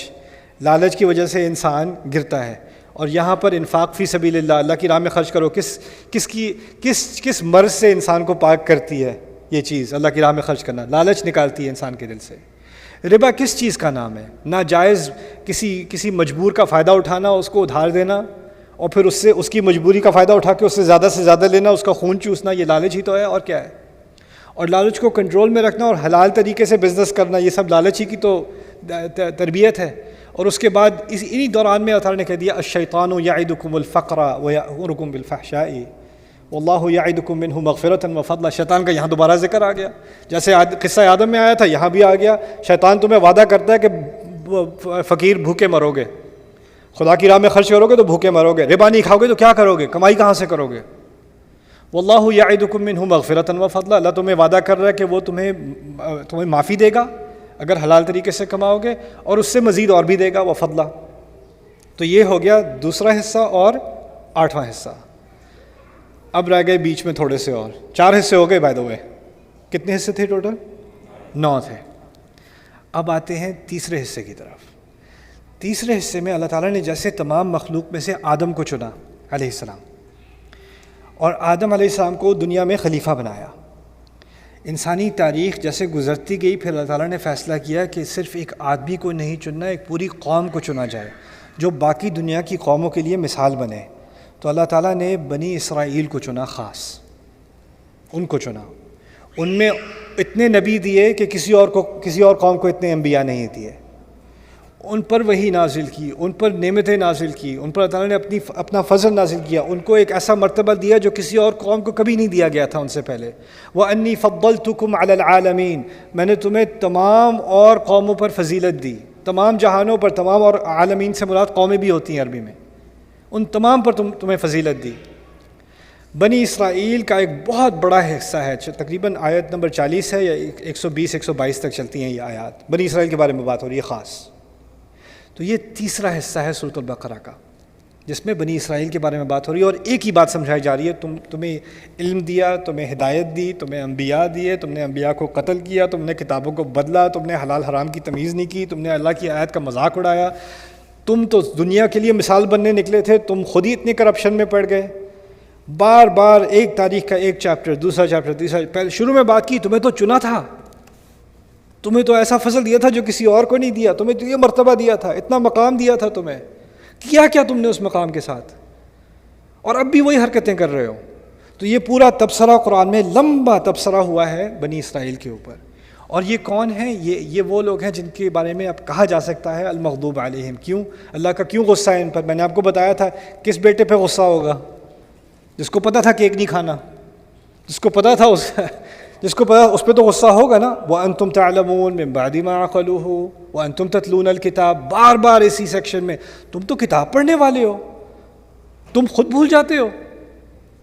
لالچ کی وجہ سے انسان گرتا ہے، اور یہاں پر انفاق فی سبیل اللہ، اللہ کی راہ میں خرچ کرو، کس مرض سے انسان کو پاک کرتی ہے یہ چیز؟ اللہ کی راہ میں خرچ کرنا لالچ نکالتی ہے انسان کے دل سے۔ ربا کس چیز کا نام ہے؟ ناجائز کسی مجبور کا فائدہ اٹھانا، اس کو ادھار دینا، اور پھر اس کی مجبوری کا فائدہ اٹھا کے اس سے زیادہ لینا، اس کا خون چوسنا، یہ لالچ ہی تو ہے، اور کیا ہے؟ اور لالچ کو کنٹرول میں رکھنا اور حلال طریقے سے بزنس کرنا، یہ سب لالچ ہی کی تو تربیت ہے۔ اور اس کے بعد انہی دوران میں اللہ تعالیٰ نے کہہ دیا الشیطان یعدکم الفقر ویأمرکم بالفحشاء واللہ یعدکم منہ مغفرۃ وفضلا۔ شیطان کا یہاں دوبارہ ذکر آ گیا، جیسے قصہ آدم میں آیا تھا یہاں بھی آ گیا۔ شیطان تمہیں وعدہ کرتا ہے کہ فقیر بھوکے مرو گے، خدا کی راہ میں خرچ کرو گے تو بھوکے مرو گے، ربا نہیں کھاؤ گے تو کیا کرو گے، کمائی کہاں سے کرو گے؟ واللہ یعدکم منہ مغفرۃ وفضلا، اللہ تمہیں وعدہ کر رہا ہے کہ وہ تمہیں معافی دے گا اگر حلال طریقے سے کماؤ گے، اور اس سے مزید اور بھی دے گا، وفضلا۔ تو یہ ہو گیا دوسرا حصہ اور 8واں حصہ۔ اب رہ گئے بیچ میں تھوڑے سے، اور 4 حصے ہو گئے بائی دا وے۔ کتنے حصے تھے ٹوٹل؟ 9 تھے۔ اب آتے ہیں تیسرے حصے کی طرف۔ تیسرے حصے میں اللہ تعالیٰ نے جیسے تمام مخلوق میں سے آدم کو چنا علیہ السلام، اور آدم علیہ السلام کو دنیا میں خلیفہ بنایا۔ انسانی تاریخ جیسے گزرتی گئی، پھر اللہ تعالیٰ نے فیصلہ کیا کہ صرف ایک آدمی کو نہیں چننا، ایک پوری قوم کو چنا جائے جو باقی دنیا کی قوموں کے لیے مثال بنے۔ تو اللہ تعالیٰ نے بنی اسرائیل کو چنا، خاص ان کو چنا۔ ان میں اتنے نبی دیے کہ کسی اور قوم کو اتنے انبیاء نہیں دیے۔ ان پر وحی نازل کی، ان پر نعمتیں نازل کی، ان پر اللہ تعالیٰ نے اپنا فضل نازل کیا، ان کو ایک ایسا مرتبہ دیا جو کسی اور قوم کو کبھی نہیں دیا گیا تھا ان سے پہلے۔ وَأَنِّي فَضَّلْتُكُمْ عَلَى الْعَالَمِينَ، میں نے تمہیں تمام اور قوموں پر فضیلت دی، تمام جہانوں پر۔ تمام اور عالمین سے مراد قومیں بھی ہوتی ہیں عربی میں، ان تمام پر تمہیں فضیلت دی۔ بنی اسرائیل کا ایک بہت بڑا حصہ ہے، تقریباً آیت نمبر 40 ہے یا 120-122 تک چلتی ہیں یہ آیات، بنی اسرائیل کے بارے میں بات ہو رہی ہے خاص۔ تو یہ تیسرا حصہ ہے سورۃ البقرہ کا، جس میں بنی اسرائیل کے بارے میں بات ہو رہی ہے، اور ایک ہی بات سمجھائی جا رہی ہے، تمہیں علم دیا، تمہیں ہدایت دی، تمہیں انبیاء دیے، تم نے انبیاء کو قتل کیا، تم نے کتابوں کو بدلا، تم نے حلال حرام کی تمیز نہیں کی، تم نے اللہ کی آیت کا مذاق اڑایا، تم تو دنیا کے لیے مثال بننے نکلے تھے، تم خود ہی اتنے کرپشن میں پڑ گئے۔ بار بار ایک تاریخ کا ایک چیپٹر، دوسرا چیپٹر، تیسرا۔ پہلے شروع میں بات کی تمہیں تو چنا تھا، تمہیں تو ایسا فضل دیا تھا جو کسی اور کو نہیں دیا، تمہیں تو یہ مرتبہ دیا تھا، اتنا مقام دیا تھا تمہیں، کیا تم نے اس مقام کے ساتھ، اور اب بھی وہی حرکتیں کر رہے ہو۔ تو یہ پورا تبصرہ قرآن میں لمبا تبصرہ ہوا ہے بنی اسرائیل کے اوپر، اور یہ کون ہیں؟ یہ وہ لوگ ہیں جن کے بارے میں اب کہا جا سکتا ہے المغضوب علیہم. کیوں؟ اللہ کا کیوں غصہ ہے ان پر؟ میں نے آپ کو بتایا تھا کس بیٹے پہ غصہ ہوگا؟ جس کو پتہ تھا کیک نہیں کھانا، جس کو پتہ تھا جس کو پتہ اس پہ تو غصہ ہوگا نا. وَأَنْتُمْ تَعْلَمُونَ مِنْ بَعْدِ مَا عَقَلُوهُ وَأَنْتُمْ تَتْلُونَ الْكِتَابَ. بار بار اسی سیکشن میں تم تو کتاب پڑھنے والے ہو، تم خود بھول جاتے ہو،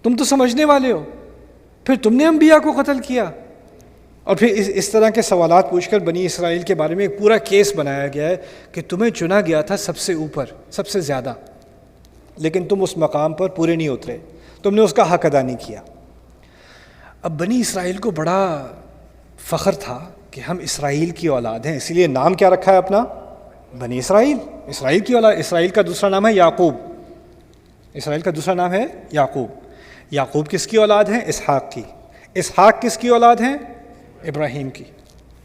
تم تو سمجھنے والے ہو، پھر تم نے انبیاء کو قتل کیا. اور پھر اس طرح کے سوالات پوچھ کر بنی اسرائیل کے بارے میں ایک پورا کیس بنایا گیا ہے کہ تمہیں چنا گیا تھا سب سے اوپر، سب سے زیادہ، لیکن تم اس مقام پر پورے نہیں اترے، تم نے اس کا حق ادا نہیں کیا. اب بنی اسرائیل کو بڑا فخر تھا کہ ہم اسرائیل کی اولاد ہیں، اسی لیے نام کیا رکھا ہے اپنا؟ بنی اسرائیل. اسرائیل کی اولاد. اسرائیل کا دوسرا نام ہے یعقوب. اسرائیل کا دوسرا نام ہے یعقوب. یعقوب کس کی اولاد ہیں؟ اسحاق کی. اسحاق کس کی اولاد ہیں؟ ابراہیم کی.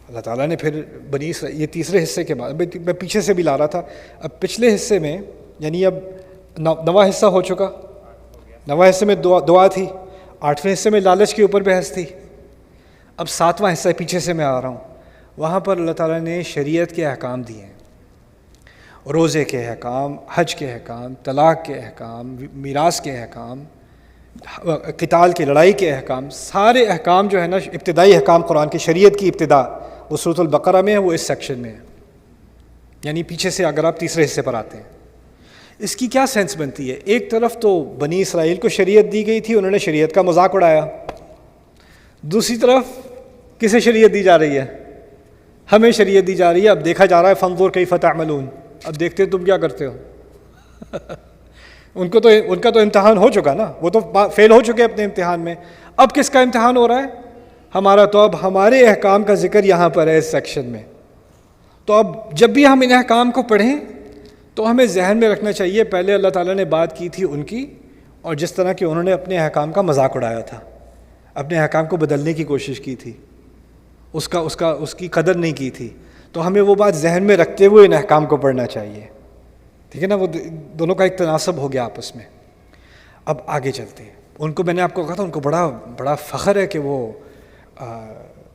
اللہ تعالیٰ نے پھر بنی اسرائیل، یہ تیسرے حصے کے بعد، میں پیچھے سے بھی لا رہا تھا، اب پچھلے حصے میں یعنی اب 9واں حصہ ہو چکا. 9واں حصے میں دعا تھی، 8ویں حصے میں لالچ کے اوپر بحث تھی، اب 7واں حصہ پیچھے سے میں آ رہا ہوں. وہاں پر اللہ تعالیٰ نے شریعت کے احکام دیے ہیں، روزے کے احکام، حج کے احکام، طلاق کے احکام، میراث کے احکام، قتال کی لڑائی کے احکام. سارے احکام جو ہے نا، ابتدائی احکام قرآن کی، شریعت کی ابتدا وہ سورۃ البقرہ میں ہے، وہ اس سیکشن میں ہے، یعنی پیچھے سے اگر آپ تیسرے حصے پر آتے ہیں. اس کی کیا سینس بنتی ہے؟ ایک طرف تو بنی اسرائیل کو شریعت دی گئی تھی، انہوں نے شریعت کا مذاق اڑایا. دوسری طرف کسے شریعت دی جا رہی ہے؟ ہمیں شریعت دی جا رہی ہے. اب دیکھا جا رہا ہے فانظر کیف تعملون، اب دیکھتے تم کیا کرتے ہو. ان کا تو امتحان ہو چکا نا، وہ تو فیل ہو چکے اپنے امتحان میں. اب کس کا امتحان ہو رہا ہے؟ ہمارا. تو اب ہمارے احکام کا ذکر یہاں پر ہے اس سیکشن میں. تو اب جب بھی ہم ان احکام کو پڑھیں تو ہمیں ذہن میں رکھنا چاہیے پہلے اللہ تعالیٰ نے بات کی تھی ان کی، اور جس طرح کہ انہوں نے اپنے احکام کا مذاق اڑایا تھا، اپنے احکام کو بدلنے کی کوشش کی تھی، اس کی قدر نہیں کی تھی. تو ہمیں وہ بات ذہن میں رکھتے ہوئے ان احکام کو پڑھنا چاہیے. ٹھیک ہے نا؟ وہ دونوں کا ایک تناسب ہو گیا آپس میں. اب آگے چلتے ہیں. ان کو میں نے آپ کو کہا تھا ان کو بڑا فخر ہے کہ وہ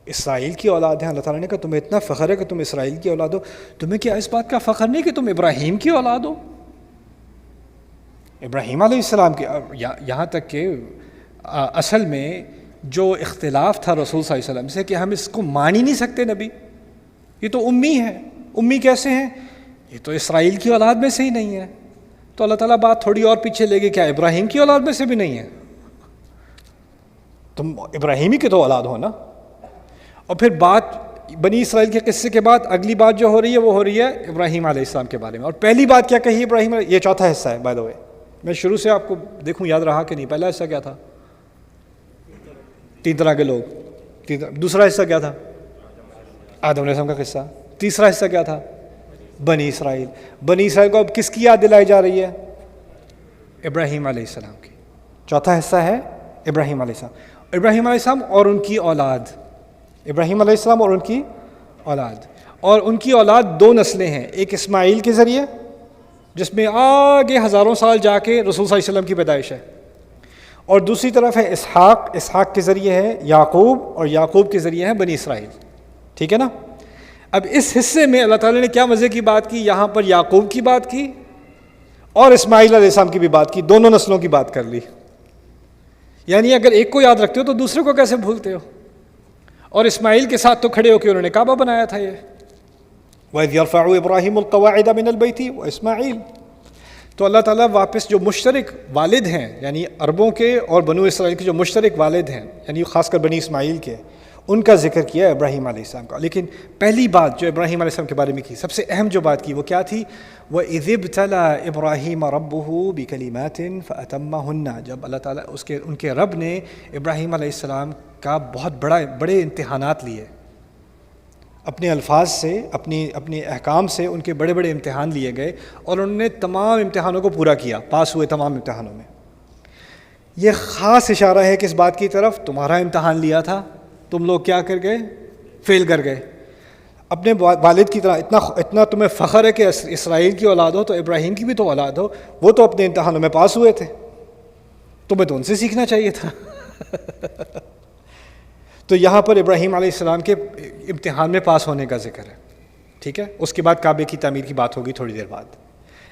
اسرائیل کی اولاد ہیں. اللہ تعالیٰ نے کہا تمہیں اتنا فخر ہے کہ تم اسرائیل کی اولاد ہو، تمہیں کیا اس بات کا فخر نہیں کہ تم ابراہیم کی اولاد ہو؟ ابراہیم علیہ السلام کی. یہاں تک کہ اصل میں جو اختلاف تھا رسول صلی اللہ علیہ وسلم سے کہ ہم اس کو مان ہی نہیں سکتے نبی، یہ تو امی ہے. امی کیسے ہیں؟ یہ تو اسرائیل کی اولاد میں سے ہی نہیں ہے. تو اللہ تعالیٰ بات تھوڑی اور پیچھے لے گئی، کیا ابراہیم کی اولاد میں سے بھی نہیں ہے؟ تم ابراہیمی کے تو اولاد ہو نا. اور پھر بات بنی اسرائیل کے قصے کے بعد اگلی بات جو ہو رہی ہے وہ ہو رہی ہے ابراہیم علیہ السلام کے بارے میں. اور پہلی بات کیا کہی ابراہیم علیہ؟ یہ چوتھا حصہ ہے بائی دا وے. میں شروع سے آپ کو دیکھوں یاد رہا کہ نہیں. پہلا حصہ کیا تھا؟ 3 طرح کے لوگ. دوسرا حصہ کیا تھا؟ آدم علیہ السلام کا قصہ. تیسرا حصہ کیا تھا؟ بنی اسرائیل. بنی اسرائیل کو اب کس کی یاد دلائی جا رہی ہے؟ ابراہیم علیہ السلام کی. چوتھا حصہ ہے ابراہیم علیہ السلام. ابراہیم علیہ السلام اور ان کی اولاد. ابراہیم علیہ السلام اور ان کی اولاد. اور ان کی اولاد 2 نسلیں ہیں. ایک اسماعیل کے ذریعے جس میں آگے ہزاروں سال جا کے رسول صلی اللہ علیہ وسلم کی پیدائش ہے، اور دوسری طرف ہے اسحاق. اسحاق کے ذریعے ہے یعقوب، اور یعقوب کے ذریعے ہے بنی اسرائیل. ٹھیک ہے نا؟ اب اس حصے میں اللہ تعالیٰ نے کیا مزے کی بات کی، یہاں پر یعقوب کی بات کی اور اسماعیل علیہ السلام کی بھی بات کی. دونوں نسلوں کی بات کر لی. یعنی اگر ایک کو یاد رکھتے ہو تو دوسرے کو کیسے بھولتے ہو؟ اور اسماعیل کے ساتھ تو کھڑے ہو کے انہوں نے کعبہ بنایا تھا. یہ وَإِذْ يَرْفَعُ إِبْرَاهِيمُ الْقَوَاعِدَ مِنَ الْبَيْتِ وَإِسْمَاعِيلُ. تو اللہ تعالیٰ واپس جو مشترک والد ہیں، یعنی عربوں کے اور بنو اسرائیل کے جو مشترک والد ہیں، یعنی خاص کر بنی اسماعیل کے، ان کا ذکر کیا ابراہیم علیہ السلام کا. لیکن پہلی بات جو ابراہیم علیہ السلام کے بارے میں کی، سب سے اہم جو بات کی، وہ کیا تھی؟ وَإِذِ ابْتَلَىٰ إِبْرَاهِيمَ رَبُّهُ بِكَلِمَاتٍ فَأَتَمَّهُنَّ. جب اللہ تعالیٰ ان کے رب نے ابراہیم علیہ السلام کا بہت بڑے امتحانات لیے، اپنے الفاظ سے، اپنے احکام سے ان کے بڑے امتحان لیے گئے، اور انہوں نے تمام امتحانوں کو پورا کیا، پاس ہوئے تمام امتحانوں میں. یہ خاص اشارہ ہے کس بات کی طرف؟ تمہارا امتحان لیا تھا، تم لوگ کیا کر گئے؟ فیل کر گئے. اپنے والد کی طرح اتنا تمہیں فخر ہے کہ اسرائیل کی اولاد ہو، تو ابراہیم کی بھی تو اولاد ہو. وہ تو اپنے امتحانوں میں پاس ہوئے تھے، تمہیں تو ان سے سیکھنا چاہیے تھا. تو یہاں پر ابراہیم علیہ السلام کے امتحان میں پاس ہونے کا ذکر ہے، ٹھیک ہے، اس کے بعد کعبے کی تعمیر کی بات ہوگی تھوڑی دیر بعد.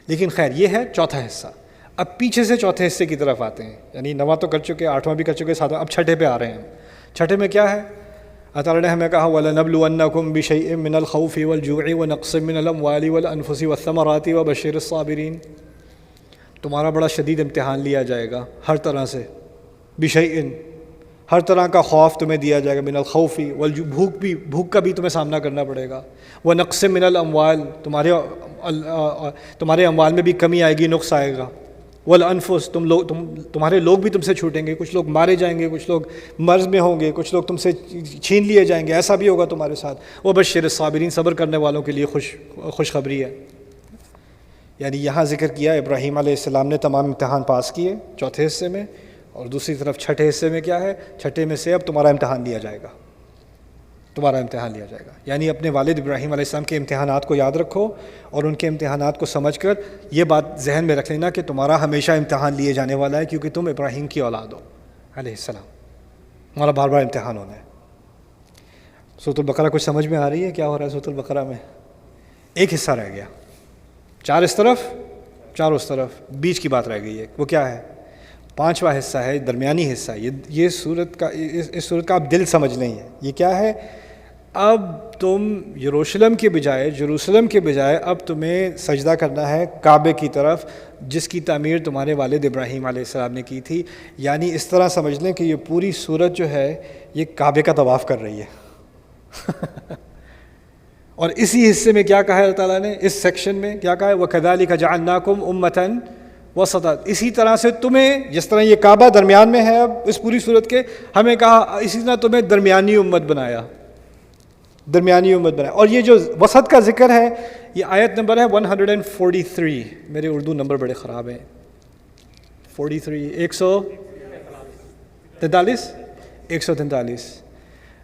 لیکن خیر یہ ہے چوتھا حصہ. اب پیچھے سے چوتھے حصے کی طرف آتے ہیں، یعنی 9واں تو کر چکے، 8واں بھی کر چکے، 7واں، اب چھٹے پہ آ رہے ہیں. چھٹے میں کیا ہے؟ اللہ تعالیٰ نے ہمیں کہا وَلَنَبْلُوَنَّكُمْ بِشَيْءٍ مِّنَ الْخَوْفِ وَالْجُوعِ وَنَقْصٍ مِّنَ الْأَمْوَالِ وَالْأَنفُسِ وَالثَّمَرَاتِ وَبَشِّرِ الصَّابِرِينَ. تمہارا بڑا شدید امتحان لیا جائے گا ہر طرح سے. بِشَيْءٍ، ہر طرح کا خوف تمہیں دیا جائے گا. من الخوف بھوک کا بھی تمہیں سامنا کرنا پڑے گا. وَنَقْصٍ مِّنَ الْأَمْوَالِ، تمہارے اموال میں بھی کمی آئے گی، نقص آئے گا. والانفس، تمہارے لوگ بھی تم سے چھوٹیں گے، کچھ لوگ مارے جائیں گے، کچھ لوگ مرض میں ہوں گے، کچھ لوگ تم سے چھین لیے جائیں گے، ایسا بھی ہوگا تمہارے ساتھ. وبشر الصابرین، صبر کرنے والوں کے لیے خوشخبری ہے. یعنی یہاں ذکر کیا ابراہیم علیہ السلام نے تمام امتحان پاس کیے چوتھے حصے میں، اور دوسری طرف چھٹے حصے میں کیا ہے؟ چھٹے میں سے اب تمہارا امتحان لیا جائے گا، تمہارا امتحان لیا جائے گا. یعنی اپنے والد ابراہیم علیہ السلام کے امتحانات کو یاد رکھو، اور ان کے امتحانات کو سمجھ کر یہ بات ذہن میں رکھ لینا کہ تمہارا ہمیشہ امتحان لیے جانے والا ہے، کیونکہ تم ابراہیم کی اولاد ہو علیہ السلام. تمہارا بار بار امتحان ہونا ہے. سورۃ البقرہ کچھ سمجھ میں آ رہی ہے کیا ہو رہا ہے سورۃ البقرہ میں؟ ایک حصہ رہ گیا، 4 اس طرف 4 اس طرف، بیچ کی بات رہ گئی ہے. وہ کیا ہے؟ 5واں حصہ ہے، درمیانی حصہ. یہ سورت کا، اس سورت کا آپ دل سمجھ لیں. یہ کیا ہے؟ اب تم یروشلم کے بجائے اب تمہیں سجدہ کرنا ہے کعبے کی طرف، جس کی تعمیر تمہارے والد ابراہیم علیہ السلام نے کی تھی. یعنی اس طرح سمجھ لیں کہ یہ پوری سورت جو ہے یہ کعبے کا طواف کر رہی ہے. اور اسی حصے میں کیا کہا ہے اللہ تعالیٰ نے؟ اس سیکشن میں کیا کہا ہے؟ وَكَذَلِكَ جَعَلْنَاكُمْ أُمَّةً وَسَطًا. اسی طرح سے تمہیں، جس طرح یہ کعبہ درمیان میں ہے اب اس پوری سورت کے، ہمیں کہا اسی طرح تمہیں درمیانی امت بنایا، درمیانی امت بنایا. اور یہ جو وسط کا ذکر ہے، یہ آیت نمبر ہے 143. میرے اردو نمبر بڑے خراب ہیں. 43 143.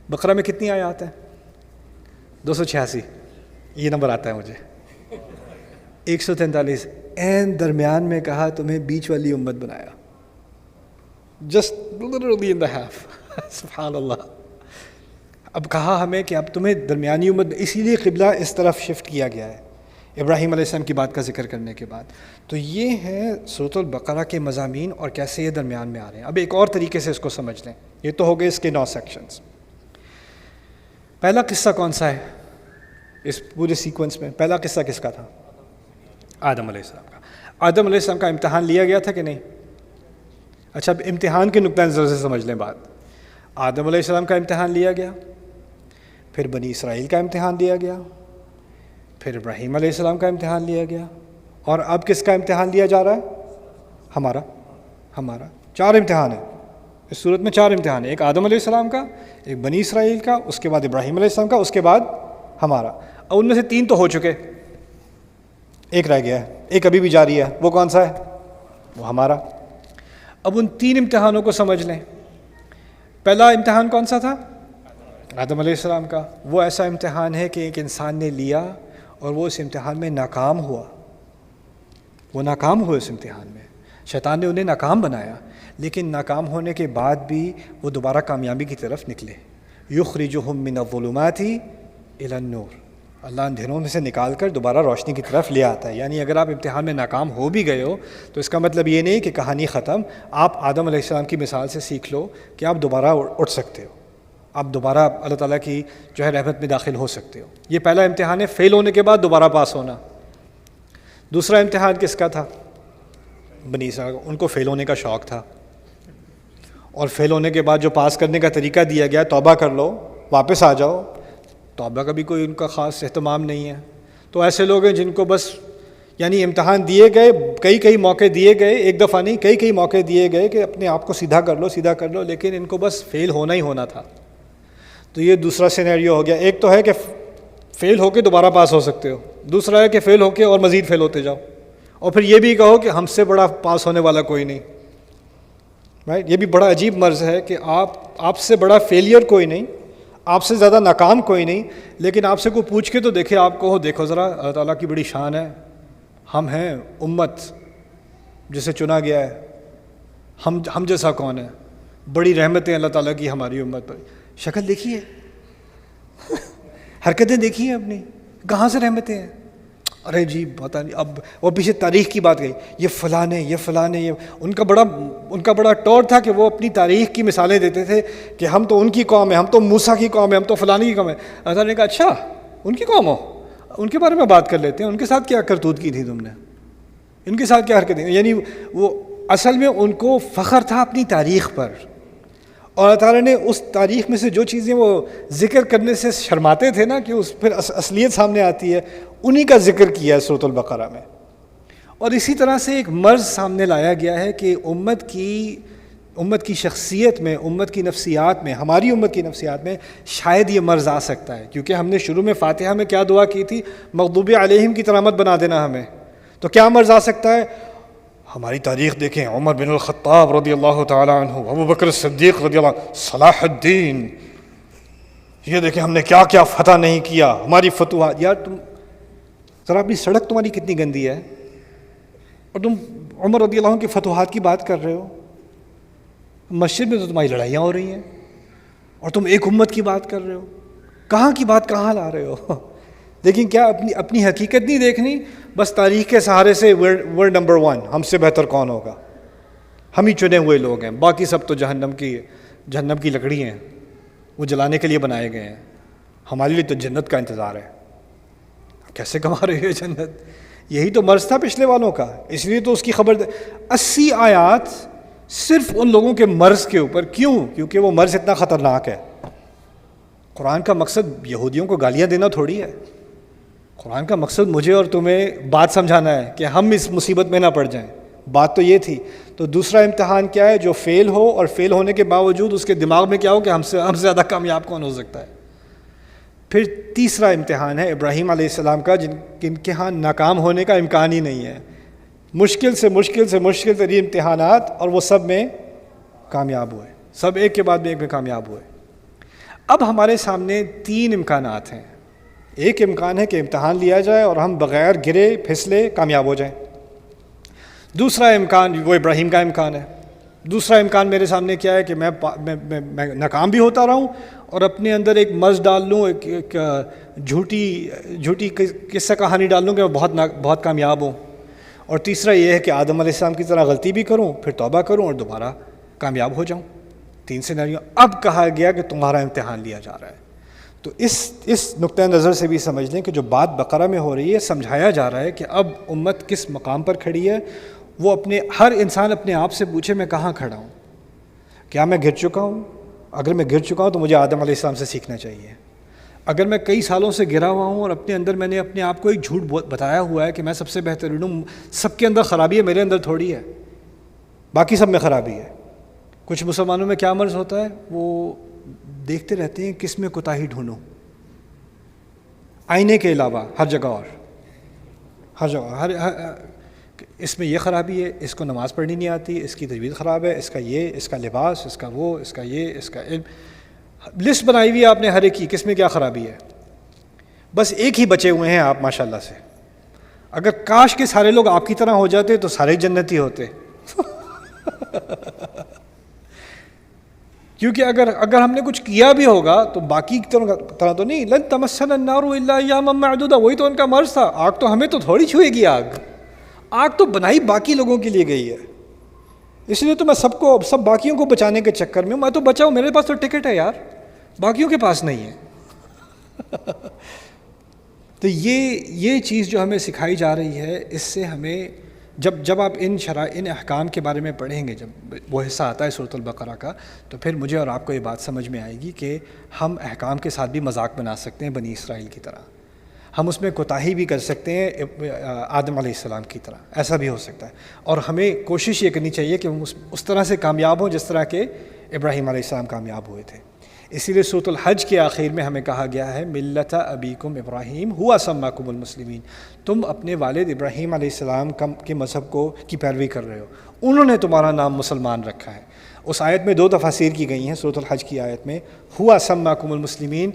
بقرہ میں کتنی آیات ہیں؟ 286. یہ نمبر آتا ہے مجھے. 143. این درمیان میں کہا تمہیں بیچ والی امت بنایا. Just literally in the half. سبحان اللہ. اب کہا ہمیں کہ اب تمہیں درمیانی امت، اسی لیے قبلہ اس طرف شفٹ کیا گیا ہے ابراہیم علیہ السلام کی بات کا ذکر کرنے کے بعد. تو یہ ہے سورۃ البقرہ کے مضامین اور کیسے یہ درمیان میں آ رہے ہیں. اب ایک اور طریقے سے اس کو سمجھ لیں. یہ تو ہو گئے اس کے 9 سیکشنز. پہلا قصہ کون سا ہے اس پورے سیکوینس میں؟ پہلا قصہ کس کا تھا؟ آدم علیہ السلام کا. آدم علیہ السلام کا امتحان لیا گیا تھا کہ نہیں؟ اچھا، اب امتحان کے نقطۂ نظر سے سمجھ لیں بات. آدم علیہ السلام کا امتحان لیا گیا، پھر بنی اسرائیل کا امتحان لیا گیا، پھر ابراہیم علیہ السلام کا امتحان لیا گیا، اور اب کس کا امتحان لیا جا رہا ہے؟ ہمارا 4 امتحان ہیں اس صورت میں. 4 امتحان ہیں، ایک آدم علیہ السلام کا، ایک بنی اسرائیل کا، اس کے بعد ابراہیم علیہ السلام کا، اس کے بعد ہمارا. اب ان میں سے 3 تو ہو چکے، ایک رہ گیا ہے، ایک ابھی بھی جاری ہے. وہ کون سا ہے؟ وہ ہمارا. اب ان 3 امتحانوں کو سمجھ لیں. پہلا امتحان کون سا تھا؟ آدم علیہ السلام کا. وہ ایسا امتحان ہے کہ ایک انسان نے لیا اور وہ اس امتحان میں ناکام ہوا. وہ ناکام ہوئے اس امتحان میں، شیطان نے انہیں ناکام بنایا، لیکن ناکام ہونے کے بعد بھی وہ دوبارہ کامیابی کی طرف نکلے. یخرجہم من الظلمات الی النور. اللہ اندھیروں میں سے نکال کر دوبارہ روشنی کی طرف لے آتا ہے. یعنی اگر آپ امتحان میں ناکام ہو بھی گئے ہو تو اس کا مطلب یہ نہیں کہ کہانی ختم. آپ آدم علیہ السلام کی مثال سے سیکھ لو کہ آپ دوبارہ اٹھ سکتے ہو، آپ دوبارہ اللہ تعالیٰ کی جو ہے رحمت میں داخل ہو سکتے ہو. یہ پہلا امتحان ہے، فیل ہونے کے بعد دوبارہ پاس ہونا. دوسرا امتحان کس کا تھا؟ بنی اسرائیل. ان کو فیل ہونے کا شوق تھا، اور فیل ہونے کے بعد جو پاس کرنے کا طریقہ دیا گیا، توبہ کر لو، واپس آ جاؤ. توبہ کا بھی کوئی ان کا خاص اہتمام نہیں ہے. تو ایسے لوگ ہیں جن کو بس یعنی امتحان دیے گئے، کئی موقع دیے گئے، ایک دفعہ نہیں کئی موقع دیے گئے کہ اپنے آپ کو سیدھا کر لو، لیکن ان کو بس فیل ہونا ہی ہونا تھا. تو یہ دوسرا سینیریو ہو گیا. ایک تو ہے کہ فیل ہو کے دوبارہ پاس ہو سکتے ہو، دوسرا ہے کہ فیل ہو کے اور مزید فیل ہوتے جاؤ، اور پھر یہ بھی کہو کہ ہم سے بڑا پاس ہونے والا کوئی نہیں. رائٹ؟ یہ بھی بڑا عجیب مرض ہے کہ آپ سے بڑا فیلئر کوئی نہیں، آپ سے زیادہ ناکام کوئی نہیں، لیکن آپ سے کوئی پوچھ کے تو دیکھے آپ کو، دیکھو ذرا اللہ تعالیٰ کی بڑی شان ہے، ہم ہیں امت جسے چنا گیا ہے، ہم جیسا کون ہے، بڑی رحمتیں اللہ تعالیٰ کی ہماری امت پر. شکل دیکھیے حرکتیں دیکھی ہیں اپنی، کہاں سے رحمتیں ہیں؟ ارے جی پتہ نہیں، اب وہ پیچھے تاریخ کی بات گئی، یہ فلانے یہ ان کا بڑا ٹور تھا کہ وہ اپنی تاریخ کی مثالیں دیتے تھے کہ ہم تو ان کی قوم ہے، ہم تو موسیٰ کی قوم ہے، ہم تو فلانے کی قوم ہے۔ اللہ نے کہا اچھا ان کی قوم ہو، ان کے بارے میں بات کر لیتے ہیں، ان کے ساتھ کیا کرتوت کی تھی تم نے، ان کے ساتھ کیا حرکتیں، یعنی وہ اصل میں ان کو فخر تھا اپنی تاریخ پر، اور اللہ تعالیٰ نے اس تاریخ میں سے جو چیزیں وہ ذکر کرنے سے شرماتے تھے نا کہ اس پھر اصلیت سامنے آتی ہے، انہی کا ذکر کیا ہے سورۃ البقرہ میں۔ اور اسی طرح سے ایک مرض سامنے لایا گیا ہے کہ امت کی شخصیت میں، امت کی نفسیات میں، ہماری امت کی نفسیات میں شاید یہ مرض آ سکتا ہے، کیونکہ ہم نے شروع میں فاتحہ میں کیا دعا کی تھی، مغضوب علیہم کی طرح مت بنا دینا ہمیں، تو کیا مرض آ سکتا ہے؟ ہماری تاریخ دیکھیں، عمر بن الخطاب رضی اللہ تعالیٰ عنہ، ابو بکر صدیق رضی اللہ عنہ، صلاح الدین، یہ دیکھیں ہم نے کیا کیا فتح نہیں کیا، ہماری فتوحات۔ یار تم ذرا اپنی سڑک تمہاری کتنی گندی ہے، اور تم عمر رضی اللہ عنہ کی فتوحات کی بات کر رہے ہو، مسجد میں تو تمہاری لڑائیاں ہو رہی ہیں، اور تم ایک امت کی بات کر رہے ہو، کہاں کی بات کہاں لا رہے ہو؟ لیکن کیا اپنی حقیقت نہیں دیکھنی، بس تاریخ کے سہارے سے ورڈ نمبر 1، ہم سے بہتر کون ہوگا، ہم ہی چنے ہوئے لوگ ہیں، باقی سب تو جہنم کی لکڑی ہیں، وہ جلانے کے لیے بنائے گئے ہیں، ہمارے لیے تو جنت کا انتظار ہے۔ کیسے کما رہے ہو جنت؟ یہی تو مرض تھا پچھلے والوں کا، اس لیے تو اس کی خبر 80 آیات صرف ان لوگوں کے مرض کے اوپر۔ کیوں؟ کیونکہ وہ مرض اتنا خطرناک ہے۔ قرآن کا مقصد یہودیوں کو گالیاں دینا تھوڑی ہے، قرآن کا مقصد مجھے اور تمہیں بات سمجھانا ہے کہ ہم اس مصیبت میں نہ پڑ جائیں، بات تو یہ تھی۔ تو دوسرا امتحان کیا ہے؟ جو فیل ہو، اور فیل ہونے کے باوجود اس کے دماغ میں کیا ہو کہ ہم سے زیادہ کامیاب کون ہو سکتا ہے۔ پھر تیسرا امتحان ہے ابراہیم علیہ السلام کا، جن کے ہاں ناکام ہونے کا امکان ہی نہیں ہے، مشکل ترین امتحانات، اور وہ سب میں کامیاب ہوئے، سب ایک کے بعد میں ایک میں کامیاب ہوئے۔ اب ہمارے سامنے 3 امکانات ہیں۔ ایک امکان ہے کہ امتحان لیا جائے اور ہم بغیر گرے پھسلے کامیاب ہو جائیں۔ دوسرا امکان وہ ابراہیم کا امکان ہے۔ دوسرا امکان میرے سامنے کیا ہے کہ میں ناکام بھی ہوتا رہوں اور اپنے اندر ایک مرض ڈال لوں، ایک جھوٹی قصہ کہانی ڈال لوں کہ میں بہت کامیاب ہوں۔ اور تیسرا یہ ہے کہ آدم علیہ السلام کی طرح غلطی بھی کروں، پھر توبہ کروں اور دوبارہ کامیاب ہو جاؤں۔ 3 سینیریو۔ اب کہا گیا کہ تمہارا امتحان لیا جا رہا ہے۔ تو اس نقطہ نظر سے بھی سمجھ لیں کہ جو بات بقرہ میں ہو رہی ہے، سمجھایا جا رہا ہے کہ اب امت کس مقام پر کھڑی ہے۔ وہ ہر انسان اپنے آپ سے پوچھے میں کہاں کھڑا ہوں، کیا میں گر چکا ہوں؟ اگر میں گر چکا ہوں تو مجھے آدم علیہ السلام سے سیکھنا چاہیے۔ اگر میں کئی سالوں سے گرا ہوا ہوں اور اپنے اندر میں نے اپنے آپ کو ایک جھوٹ بتایا ہوا ہے کہ میں سب سے بہترین ہوں، سب کے اندر خرابی ہے، میرے اندر تھوڑی ہے، باقی سب میں خرابی ہے۔ کچھ مسلمانوں میں کیا مرض ہوتا ہے؟ وہ دیکھتے رہتے ہیں کس میں کوتاہی ڈھونڈوں، آئینے کے علاوہ ہر جگہ، اس میں یہ خرابی ہے، اس کو نماز پڑھنی نہیں آتی، اس کی تجوید خراب ہے، اس کا یہ، اس کا لباس، اس کا وہ، اس کا یہ، اس کا علم، لسٹ بنائی ہوئی ہے آپ نے ہر ایک کی، کس میں کیا خرابی ہے۔ بس ایک ہی بچے ہوئے ہیں آپ ماشاءاللہ سے۔ اگر کاش کے سارے لوگ آپ کی طرح ہو جاتے تو سارے جنتی ہوتے۔ کیونکہ اگر ہم نے کچھ کیا بھی ہوگا تو باقی کی طرح تو نہیں، لن تمسنا النار الا ایاما معدودہ، وہی تو ان کا مرض تھا، آگ تو ہمیں تو تھوڑی چھوئے گی، آگ تو بنائی باقی لوگوں کے لیے گئی ہے۔ اس لیے تو میں سب باقیوں کو بچانے کے چکر میں، میں تو بچا ہوں، میرے پاس تو ٹکٹ ہے یار، باقیوں کے پاس نہیں ہے۔ تو یہ چیز جو ہمیں سکھائی جا رہی ہے، اس سے ہمیں جب آپ ان احکام کے بارے میں پڑھیں گے، جب وہ حصہ آتا ہے سورۃ البقرہ کا، تو پھر مجھے اور آپ کو یہ بات سمجھ میں آئے گی کہ ہم احکام کے ساتھ بھی مذاق بنا سکتے ہیں بنی اسرائیل کی طرح، ہم اس میں کوتاہی بھی کر سکتے ہیں آدم علیہ السلام کی طرح، ایسا بھی ہو سکتا ہے۔ اور ہمیں کوشش یہ کرنی چاہیے کہ ہم اس طرح سے کامیاب ہوں جس طرح کہ ابراہیم علیہ السلام کامیاب ہوئے تھے۔ اسی لیے سورۃ الحج کے آخر میں ہمیں کہا گیا ہے ملت ابیکم ابراہیم ہوا سماکم المسلمین، تم اپنے والد ابراہیم علیہ السلام کے مذہب کی پیروی کر رہے ہو، انہوں نے تمہارا نام مسلمان رکھا ہے۔ اس آیت میں 2 تفاسیر کی گئی ہیں سورۃ الحج کی آیت میں، ہوا سماکم المسلمین،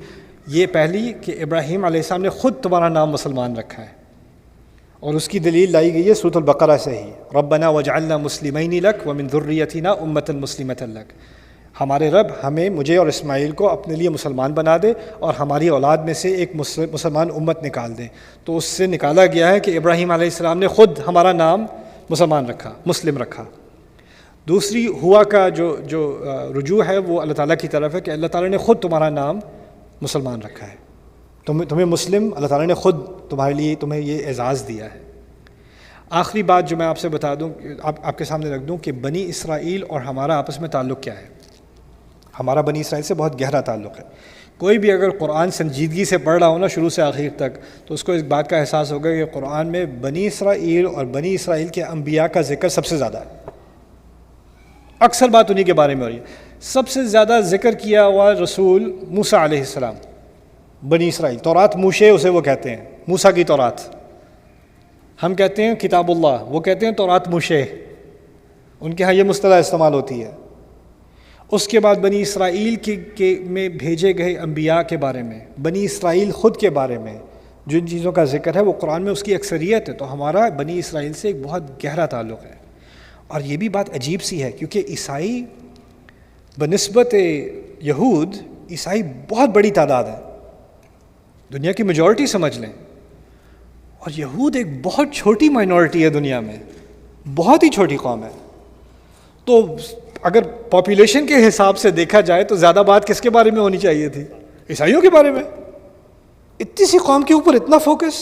یہ پہلی کہ ابراہیم علیہ السلام نے خود تمہارا نام مسلمان رکھا ہے، اور اس کی دلیل لائی گئی ہے سورۃ البقرہ سے ہی، ربنا وجعلنا مسلمین لک ومن ذریتنا امۃ مسلمۃ لک، ہمارے رب ہمیں، مجھے اور اسماعیل کو اپنے لیے مسلمان بنا دے اور ہماری اولاد میں سے ایک مسلمان امت نکال دے۔ تو اس سے نکالا گیا ہے کہ ابراہیم علیہ السلام نے خود ہمارا نام مسلمان رکھا، مسلم رکھا۔ دوسری ہوا کا جو رجوع ہے وہ اللہ تعالیٰ کی طرف ہے کہ اللہ تعالیٰ نے خود تمہارا نام مسلمان رکھا ہے، تمہیں مسلم اللہ تعالیٰ نے خود تمہیں یہ اعزاز دیا ہے۔ آخری بات جو میں آپ سے بتا دوں، آپ کے سامنے رکھ دوں کہ بنی اسرائیل اور ہمارا آپس میں تعلق کیا ہے۔ ہمارا بنی اسرائیل سے بہت گہرا تعلق ہے۔ کوئی بھی اگر قرآن سنجیدگی سے پڑھ رہا ہو نا شروع سے آخر تک، تو اس کو اس بات کا احساس ہوگا کہ قرآن میں بنی اسرائیل اور بنی اسرائیل کے انبیاء کا ذکر سب سے زیادہ ہے۔ اکثر بات انہی کے بارے میں ہو رہی ہے۔ سب سے زیادہ ذکر کیا ہوا رسول موسیٰ علیہ السلام، بنی اسرائیل۔ تورات موشے اسے وہ کہتے ہیں، موسیٰ کی تورات۔ ہم کہتے ہیں کتاب اللہ، وہ کہتے ہیں تورات موشے، ان کے ہاں یہ مصطلح استعمال ہوتی ہے۔ اس کے بعد بنی اسرائیل کے میں بھیجے گئے انبیاء کے بارے میں، بنی اسرائیل خود کے بارے میں جن چیزوں کا ذکر ہے وہ قرآن میں اس کی اکثریت ہے۔ تو ہمارا بنی اسرائیل سے ایک بہت گہرا تعلق ہے۔ اور یہ بھی بات عجیب سی ہے کیونکہ عیسائی بنسبت یہود، عیسائی بہت بڑی تعداد ہے، دنیا کی میجورٹی سمجھ لیں، اور یہود ایک بہت چھوٹی مائنورٹی ہے دنیا میں، بہت ہی چھوٹی قوم ہے۔ تو اگر پاپولیشن کے حساب سے دیکھا جائے تو زیادہ بات کس کے بارے میں ہونی چاہیے تھی؟ عیسائیوں کے بارے میں۔ اتنی سی قوم کے اوپر اتنا فوکس،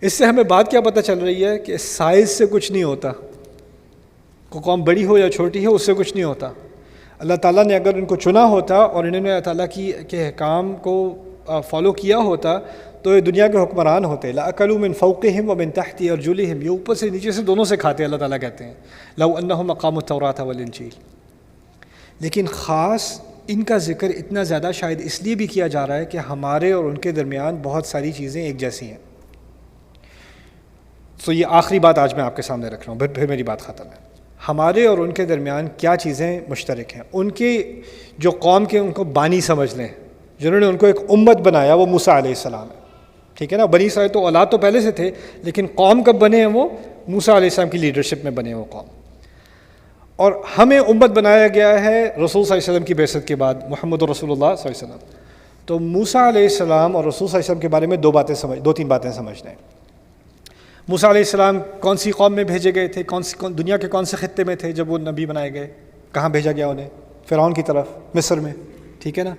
اس سے ہمیں بات کیا پتہ چل رہی ہے کہ سائز سے کچھ نہیں ہوتا، کوئی قوم بڑی ہو یا چھوٹی ہو اس سے کچھ نہیں ہوتا۔ اللہ تعالیٰ نے اگر ان کو چنا ہوتا اور انہوں نے اللہ تعالیٰ کے احکام کو فالو کیا ہوتا تو یہ دنیا کے حکمران ہوتے۔ لَأَكَلُوا مِن فَوْقِهِمْ وَمِن تَحْتِ أَرْجُلِهِمْ، یہ اوپر سے نیچے سے دونوں سے کھاتے، اللہ تعالیٰ کہتے ہیں لَوْ أَنَّهُمْ أَقَامُوا التَّوْرَاةَ وَالْإِنْجِيلَ۔ لیکن خاص ان کا ذکر اتنا زیادہ شاید اس لیے بھی کیا جا رہا ہے کہ ہمارے اور ان کے درمیان بہت ساری چیزیں ایک جیسی ہیں۔ تو یہ آخری بات آج میں آپ کے سامنے رکھ رہا ہوں، پھر میری بات ختم ہے۔ ہمارے اور ان کے درمیان کیا چیزیں مشترک ہیں؟ ان کے جو قوم کے ان کو بانی سمجھ لیں، جنہوں نے ان کو ایک امت بنایا، وہ موسیٰ علیہ السلام ہے، ٹھیک ہے نا۔ بنی اسرائیل تو اولاد تو پہلے سے تھے، لیکن قوم کب بنے ہیں؟ وہ موسیٰ علیہ السلام کی لیڈرشپ میں بنے وہ قوم۔ اور ہمیں امت بنایا گیا ہے رسول صلی اللہ علیہ وسلم کی بعثت کے بعد، محمد رسول اللہ صلی اللہ علیہ وسلم۔ تو موسیٰ علیہ السلام اور رسول صلی اللہ علیہ وسلم کے بارے میں دو تین باتیں سمجھنا ہے۔ موسیٰ علیہ السلام کون سی قوم میں بھیجے گئے تھے؟ دنیا کے کون سے خطے میں تھے جب وہ نبی بنائے گئے؟ کہاں بھیجا گیا انہیں؟ فرعون کی طرف، مصر میں، ٹھیک ہے نا۔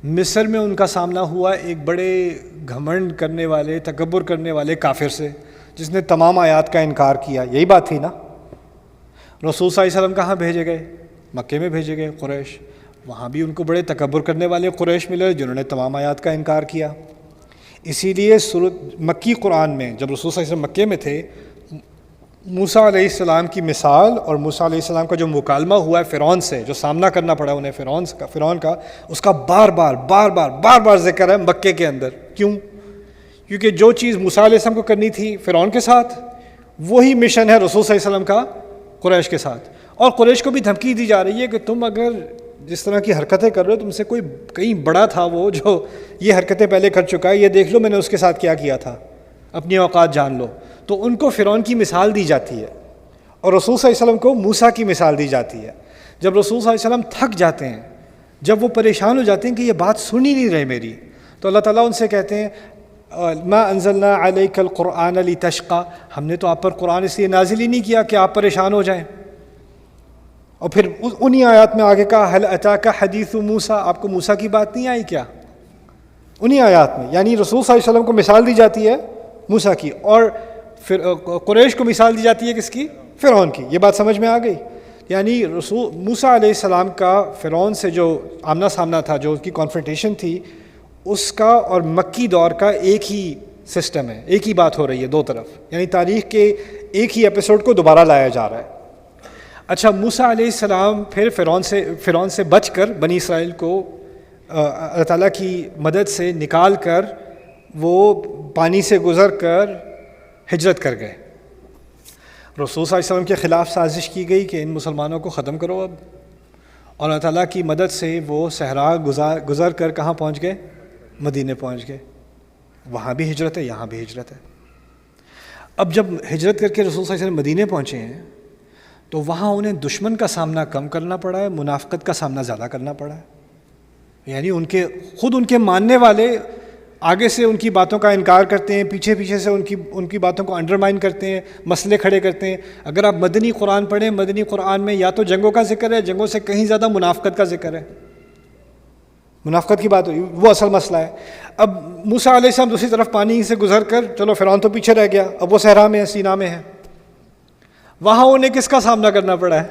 مصر میں ان کا سامنا ہوا ایک بڑے گھمنڈ کرنے والے، تکبر کرنے والے کافر سے، جس نے تمام آیات کا انکار کیا۔ یہی بات تھی نا۔ رسول صلی اللہ علیہ وسلم کہاں بھیجے گئے؟ مکے میں بھیجے گئے، قریش۔ وہاں بھی ان کو بڑے تکبر کرنے والے قریش ملے جنہوں نے تمام آیات کا انکار کیا۔ اسی لیے مکی قرآن میں جب رسول صلی اللہ علیہ وسلم مکے میں تھے، موسیٰ علیہ السلام کی مثال اور موسیٰ علیہ السلام کا جو مکالمہ ہوا ہے فرعون سے، جو سامنا کرنا پڑا انہیں فرعون کا، اس کا بار بار ذکر ہے مکے کے اندر۔ کیوں؟ کیونکہ جو چیز موسیٰ علیہ السلام کو کرنی تھی فرعون کے ساتھ، وہی مشن ہے رسول صلی اللہ علیہ وسلم کا قریش کے ساتھ۔ اور قریش کو بھی دھمکی دی جا رہی ہے کہ تم اگر جس طرح کی حرکتیں کر رہے ہو، تم سے کوئی کہیں بڑا تھا وہ جو یہ حرکتیں پہلے کر چکا ہے، یہ دیکھ لو میں نے اس کے ساتھ کیا کیا تھا، اپنی اوقات جان لو۔ تو ان کو فرعون کی مثال دی جاتی ہے اور رسول صلی اللہ علیہ وسلم کو موسیٰ کی مثال دی جاتی ہے۔ جب رسول صلی اللہ علیہ وسلم تھک جاتے ہیں، جب وہ پریشان ہو جاتے ہیں کہ یہ بات سن ہی نہیں رہے میری، تو اللہ تعالیٰ ان سے کہتے ہیں ما انزلنا علیک القرآن لتشقی، ہم نے تو آپ پر قرآن اس لیے نازل ہی نہیں کیا کہ آپ پریشان ہو جائیں۔ اور پھر انہی آیات میں آگے کہا هل اتاک حدیث موسیٰ، آپ کو موسیٰ کی بات نہیں آئی کیا؟ انہی آیات میں، یعنی رسول صلی اللہ علیہ وسلم کو مثال دی جاتی ہے موسیٰ کی، اور پھر قریش کو مثال دی جاتی ہے کس کی؟ فرعون کی۔ یہ بات سمجھ میں آ گئی؟ یعنی رسول موسیٰ علیہ السلام کا فرعون سے جو آمنا سامنا تھا، جو اس کی کانفرنٹیشن تھی، اس کا اور مکی دور کا ایک ہی سسٹم ہے، ایک ہی بات ہو رہی ہے دو طرف، یعنی تاریخ کے ایک ہی ایپیسوڈ کو دوبارہ لایا جا رہا ہے۔ اچھا، موسیٰ علیہ السلام پھر فرعون سے بچ کر بنی اسرائیل کو اللہ تعالیٰ کی مدد سے نکال کر وہ پانی سے گزر کر ہجرت کر گئے۔ رسول صلی اللہ علیہ وسلم کے خلاف سازش کی گئی کہ ان مسلمانوں کو ختم کرو اب، اور اللہ تعالیٰ کی مدد سے وہ صحرا گزر کر کہاں پہنچ گئے؟ مدینے پہنچ گئے۔ وہاں بھی ہجرت ہے، یہاں بھی ہجرت ہے۔ اب جب ہجرت کر کے رسول صلی اللہ علیہ وسلم مدینے پہنچے ہیں تو وہاں انہیں دشمن کا سامنا کم کرنا پڑا ہے، منافقت کا سامنا زیادہ کرنا پڑا ہے. یعنی خود ان کے ماننے والے آگے سے ان کی باتوں کا انکار کرتے ہیں، پیچھے پیچھے سے ان کی باتوں کو انڈرمائن کرتے ہیں، مسئلے کھڑے کرتے ہیں. اگر آپ مدنی قرآن پڑھیں، مدنی قرآن میں یا تو جنگوں کا ذکر ہے، جنگوں سے کہیں زیادہ منافقت کا ذکر ہے. منافقت کی بات ہوئی، وہ اصل مسئلہ ہے. اب موسیٰ علیہ السلام دوسری طرف پانی سے گزر کر، چلو فرعون تو پیچھے رہ گیا، اب وہ صحرا میں ہے، سینا میں ہے. وہاں انہیں کس کا سامنا کرنا پڑا ہے؟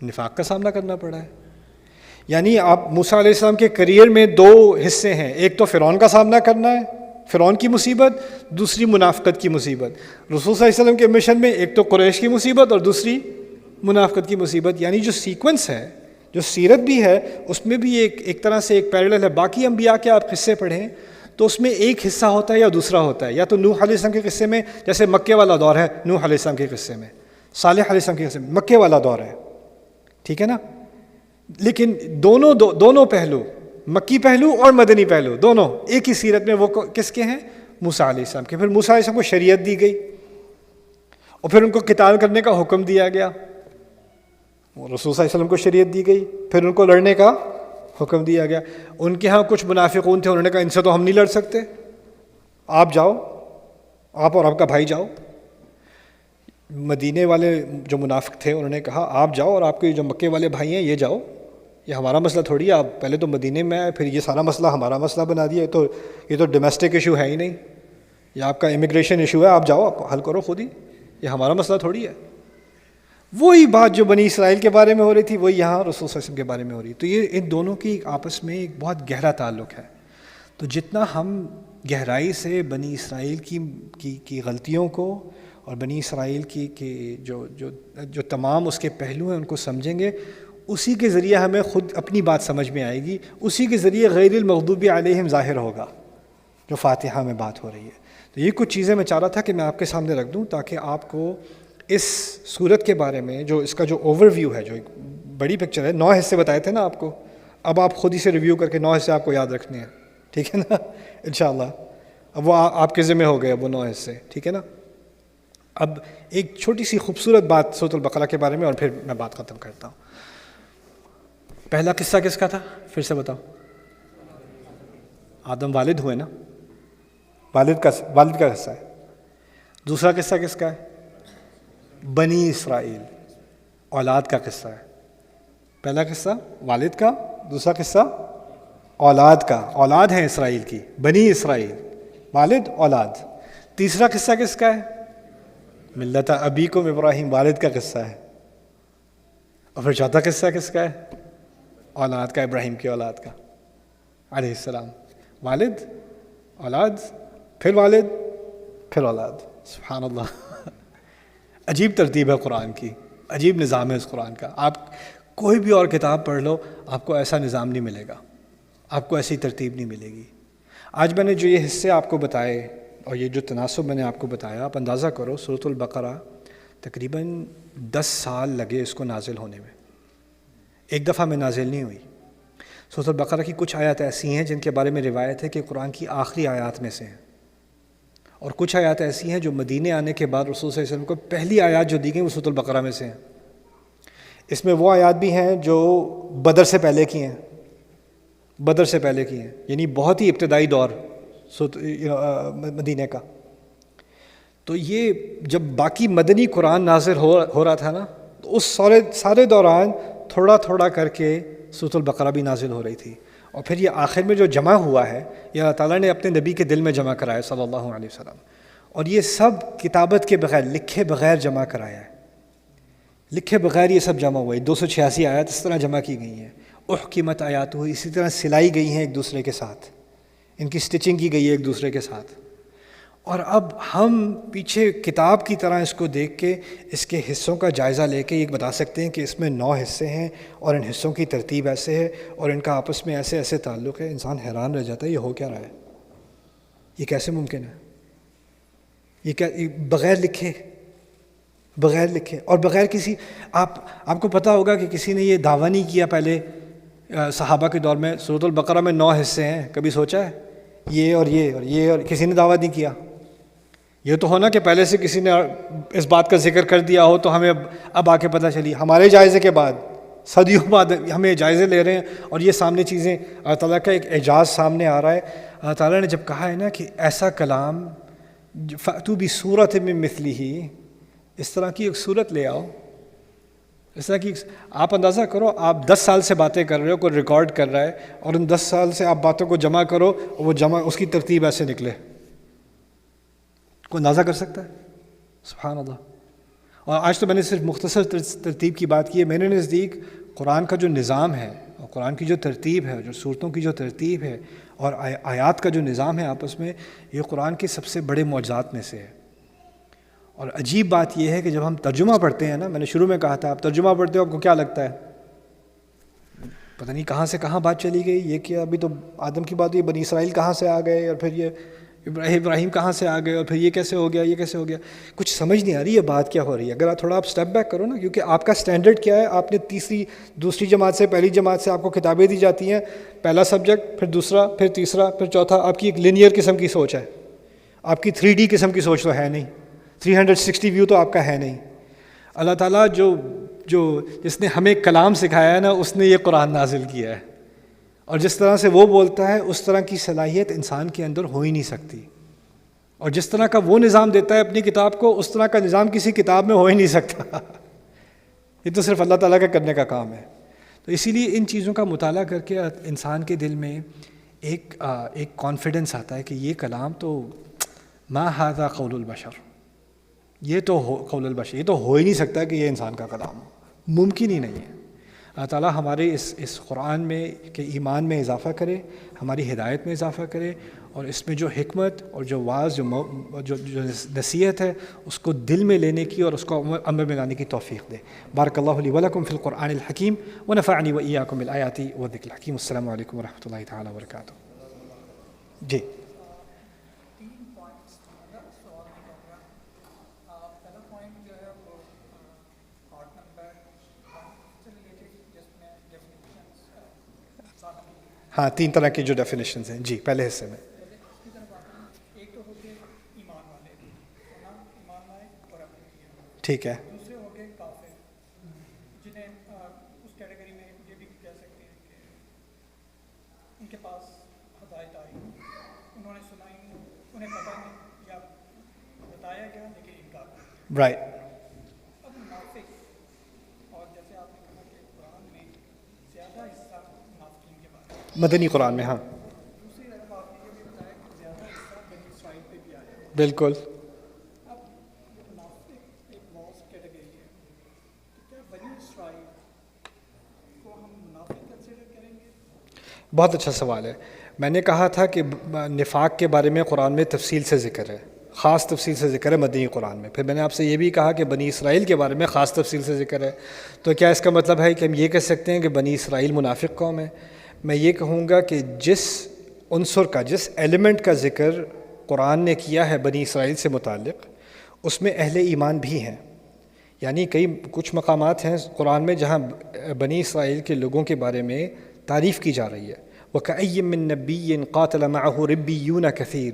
نفاق کا سامنا کرنا پڑا ہے. یعنی آپ موسیٰ علیہ السلام کے کریئر میں دو حصے ہیں، ایک تو فرعون کا سامنا کرنا ہے، فرعون کی مصیبت، دوسری منافقت کی مصیبت. رسول صلی اللہ علیہ وسلم کے مشن میں ایک تو قریش کی مصیبت اور دوسری منافقت کی مصیبت. یعنی جو سیکوینس ہے، جو سیرت بھی ہے، اس میں بھی ایک طرح سے ایک پیرلل ہے. باقی انبیاء کے آپ قصے پڑھیں تو اس میں ایک حصہ ہوتا ہے یا دوسرا ہوتا ہے. یا تو نوح علیہ السلام کے قصے میں جیسے مکے والا دور ہے، نوح علیہ السلام کے قصے میں، صالح علیہ السلام کے قصے میں مکے والا دور ہے، ٹھیک ہے نا. لیکن دونوں پہلو، مکی پہلو اور مدنی پہلو، دونوں ایک ہی سیرت میں وہ کس کے ہیں؟ موسیٰ علیہ السلام کے. پھر موسیٰ علیہ السلام کو شریعت دی گئی اور پھر ان کو قتال کرنے کا حکم دیا گیا. رسول صلی اللہ علیہ وسلم کو شریعت دی گئی، پھر ان کو لڑنے کا حکم دیا گیا. ان کے ہاں کچھ منافقون تھے، انہوں نے کہا ان سے تو ہم نہیں لڑ سکتے، آپ جاؤ، آپ اور آپ کا بھائی جاؤ. مدینے والے جو منافق تھے انہوں نے کہا آپ جاؤ اور آپ کے جو مکے والے بھائی ہیں یہ جاؤ، یہ ہمارا مسئلہ تھوڑی ہے. آپ پہلے تو مدینے میں آئے، پھر یہ سارا مسئلہ ہمارا مسئلہ بنا دیا. یہ تو ڈومیسٹک ایشو ہے ہی نہیں، یہ آپ کا امیگریشن ایشو ہے، آپ جاؤ، آپ حل کرو خود ہی، یہ ہمارا مسئلہ تھوڑی ہے. وہی بات جو بنی اسرائیل کے بارے میں ہو رہی تھی وہی یہاں رسول صلی اللہ علیہ وسلم کے بارے میں ہو رہی ہے. تو یہ ان دونوں کی آپس میں ایک بہت گہرا تعلق ہے. تو جتنا ہم گہرائی سے بنی اسرائیل کی غلطیوں کو اور بنی اسرائیل کی جو تمام اس کے پہلو ہیں ان کو سمجھیں گے، اسی کے ذریعے ہمیں خود اپنی بات سمجھ میں آئے گی، اسی کے ذریعے غیر المغضوب علیہم ظاہر ہوگا جو فاتحہ میں بات ہو رہی ہے. تو یہ کچھ چیزیں میں چاہ رہا تھا کہ میں آپ کے سامنے رکھ دوں تاکہ آپ کو اس صورت کے بارے میں جو اس کا جو اوور ویو ہے، جو ایک بڑی پکچر ہے، 9 حصے بتائے تھے نا آپ کو، اب آپ خود ہی سے ریویو کر کے 9 حصے آپ کو یاد رکھنے ہیں، ٹھیک ہے نا انشاءاللہ. اب وہ آپ کے ذمہ ہو گئے وہ 9 حصے، ٹھیک ہے نا. اب ایک چھوٹی سی خوبصورت بات سورۃ البقرہ کے بارے میں اور پھر میں بات ختم کرتا ہوں. پہلا قصہ کس کا تھا؟ پھر سے بتاؤ. آدم والد ہوئے نا، والد کا قصہ ہے. دوسرا قصہ کس کا ہے؟ بنی اسرائیل، اولاد کا قصہ ہے. پہلا قصہ والد کا، دوسرا قصہ اولاد کا. اولاد ہیں اسرائیل کی، بنی اسرائیل، والد اولاد. تیسرا قصہ کس کا ہے؟ ملت ابیکم ابراہیم، والد کا قصہ ہے. اور پھر چوتھا قصہ کس کا ہے؟ اولاد کا، ابراہیم کی اولاد کا علیہ السلام. والد، اولاد، پھر والد، پھر اولاد. سبحان اللہ. عجیب ترتیب ہے قرآن کی، عجیب نظام ہے اس قرآن کا. آپ کوئی بھی اور کتاب پڑھ لو آپ کو ایسا نظام نہیں ملے گا، آپ کو ایسی ترتیب نہیں ملے گی. آج میں نے جو یہ حصے آپ کو بتائے اور یہ جو تناسب میں نے آپ کو بتایا، آپ اندازہ کرو سورۃ البقرہ تقریباً 10 سال لگے اس کو نازل ہونے میں، ایک دفعہ میں نازل نہیں ہوئی. سورۃ البقرہ کی کچھ آیات ایسی ہیں جن کے بارے میں روایت ہے کہ قرآن کی آخری آیات میں سے ہیں، اور کچھ آیات ایسی ہیں جو مدینے آنے کے بعد رسول صلی اللہ علیہ وسلم کو پہلی آیات جو دی گئیں وہ سورۃ البقرہ میں سے ہیں. اس میں وہ آیات بھی ہیں جو بدر سے پہلے کی ہیں، بدر سے پہلے کی ہیں، یعنی بہت ہی ابتدائی دور مدینے کا. تو یہ جب باقی مدنی قرآن نازل ہو رہا تھا نا، تو اس سارے دوران تھوڑا تھوڑا کر کے سورۃ البقرہ بھی نازل ہو رہی تھی. اور پھر یہ آخر میں جو جمع ہوا ہے یہ اللہ تعالیٰ نے اپنے نبی کے دل میں جمع کرایا صلی اللہ علیہ وسلم. اور یہ سب کتابت کے بغیر، لکھے بغیر جمع کرایا ہے، لکھے بغیر یہ سب جمع ہوا ہے. 286 آیات اس طرح جمع کی گئی ہیں. احکمت آیات ہوئی، اسی طرح سلائی گئی ہیں ایک دوسرے کے ساتھ، ان کی سٹچنگ کی گئی ہے ایک دوسرے کے ساتھ. اور اب ہم پیچھے کتاب کی طرح اس کو دیکھ کے اس کے حصوں کا جائزہ لے کے یہ بتا سکتے ہیں کہ اس میں 9 حصے ہیں اور ان حصوں کی ترتیب ایسے ہے اور ان کا آپس میں ایسے ایسے تعلق ہے. انسان حیران رہ جاتا ہے یہ ہو کیا رہا ہے، یہ کیسے ممکن ہے، یہ کیا بغیر لکھے اور بغیر کسی آپ کو پتہ ہوگا کہ کسی نے یہ دعویٰ نہیں کیا پہلے صحابہ کے دور میں سورۃ البقرہ میں 9 حصے ہیں. کبھی سوچا ہے یہ اور یہ اور یہ، اور کسی نے دعویٰ نہیں کیا. یہ تو ہونا کہ پہلے سے کسی نے اس بات کا ذکر کر دیا ہو تو ہمیں اب آ کے پتہ چلی، ہمارے جائزے کے بعد صدیوں بعد ہمیں جائزے لے رہے ہیں اور یہ سامنے چیزیں اللہ تعالیٰ کا ایک اعجاز سامنے آ رہا ہے۔ اللہ تعالیٰ نے جب کہا ہے نا کہ ایسا کلام فَأْتُوا بِصُورَةٍ مِّن مِّثْلِهِ، اس طرح کی ایک صورت لے آؤ، اس طرح کی آپ اندازہ کرو، آپ 10 سال سے باتیں کر رہے ہو، کوئی ریکارڈ کر رہا ہے اور ان 10 سال سے آپ باتوں کو جمع کرو اور وہ جمع اس کی ترتیب ایسے نکلے، کوئی اندازہ کر سکتا ہے؟ سبحان اللہ۔ اور آج تو میں نے صرف مختصر ترتیب کی بات کی ہے، میرے نزدیک قرآن کا جو نظام ہے اور قرآن کی جو ترتیب ہے، جو صورتوں کی جو ترتیب ہے اور آیات کا جو نظام ہے آپس میں، یہ قرآن کے سب سے بڑے معجزات میں سے ہے۔ اور عجیب بات یہ ہے کہ جب ہم ترجمہ پڑھتے ہیں نا، میں نے شروع میں کہا تھا آپ ترجمہ پڑھتے ہو آپ کو کیا لگتا ہے؟ پتہ نہیں کہاں سے کہاں بات چلی گئی، یہ کیا ابھی تو آدم کی بات ہوئی، بنی اسرائیل کہاں سے آ گئے، اور پھر یہ ابراہیم کہاں سے آ گئے، اور پھر یہ کیسے ہو گیا، یہ کیسے ہو گیا، کچھ سمجھ نہیں آ رہی یہ بات کیا ہو رہی ہے۔ اگر آپ تھوڑا اسٹیپ بیک کرو نا، کیونکہ آپ کا سٹینڈرڈ کیا ہے، آپ نے دوسری جماعت سے پہلی جماعت سے آپ کو کتابیں دی جاتی ہیں، پہلا سبجیکٹ، پھر دوسرا، پھر تیسرا، پھر چوتھا، آپ کی ایک لینئر قسم کی سوچ ہے، آپ کی 3D قسم کی سوچ تو ہے نہیں، 360 ویو تو آپ کا ہے نہیں۔ اللہ تعالیٰ جس نے ہمیں کلام سکھایا ہے نا، اس نے یہ قرآن نازل کیا ہے، اور جس طرح سے وہ بولتا ہے اس طرح کی صلاحیت انسان کے اندر ہو ہی نہیں سکتی، اور جس طرح کا وہ نظام دیتا ہے اپنی کتاب کو، اس طرح کا نظام کسی کتاب میں ہو ہی نہیں سکتا۔ یہ تو صرف اللہ تعالیٰ کا کرنے کا کام ہے۔ تو اسی لیے ان چیزوں کا مطالعہ کر کے انسان کے دل میں ایک کانفیڈنس آتا ہے کہ یہ کلام تو ما ھذا قول البشر، یہ تو قول البشر، یہ تو ہو ہی نہیں سکتا کہ یہ انسان کا کلام ہو، ممکن ہی نہیں ہے۔ اللہ تعالیٰ ہمارے اس قرآن میں کے ایمان میں اضافہ کرے، ہماری ہدایت میں اضافہ کرے، اور اس میں جو حکمت اور جو واعظ جو نصیحت ہے اس کو دل میں لینے کی اور اس کو عمل میں لانے کی توفیق دے۔ بارک اللہ لی ولکم فی القرآن الحکیم ونفعنی وإیاکم بالآیات والذکر الحکیم۔ السلام علیکم ورحمۃ اللہ تعالیٰ وبرکاتہ۔ جی ہاں، 3 طرح کی جو ڈیفینیشنز ہیں، جی پہلے حصے میں۔ ٹھیک ہے، دوسرے ہو گئے کافر، جنہیں اس کیٹیگری میں یہ بھی کہہ سکتے ہیں کہ ان کے پاس ہدایت آئی، انہوں نے سنائی، انہیں پتہ نہیں یا بتایا گیا لیکن انکار کیا۔ رائٹ۔ اب منافق، اور جیسے آپ نے کہا کہ قرآن میں زیادہ حصہ منافقین کے بارے میں، مدنی قرآن میں، ہاں دوسری طرف آپ نے یہ بھی بتایا کہ زیادہ حصہ بنی اسرائیل پہ بھی آیا۔ بالکل۔ اب منافق ایک واس کیٹیگری ہے، تو کیا بنی اسرائیل کو ہم منافق کنسیڈر کریں گے؟ بہت اچھا سوال ہے۔ میں نے کہا تھا کہ نفاق کے بارے میں قرآن میں تفصیل سے ذکر ہے، خاص تفصیل سے ذکر ہے مدنی قرآن میں۔ پھر میں نے آپ سے یہ بھی کہا کہ بنی اسرائیل کے بارے میں خاص تفصیل سے ذکر ہے۔ تو کیا اس کا مطلب ہے کہ ہم یہ کہہ سکتے ہیں کہ بنی اسرائیل منافق قوم ہے؟ میں یہ کہوں گا کہ جس عنصر کا، جس ایلیمنٹ کا ذکر قرآن نے کیا ہے بنی اسرائیل سے متعلق، اس میں اہل ایمان بھی ہیں۔ یعنی کچھ مقامات ہیں قرآن میں جہاں بنی اسرائیل کے لوگوں کے بارے میں تعریف کی جا رہی ہے۔ وَكَأَيٍّ مِّن نَبِيٍّ قَاتَلَ مَعَهُ رِبِّيُّونَ كَثِيرٌ،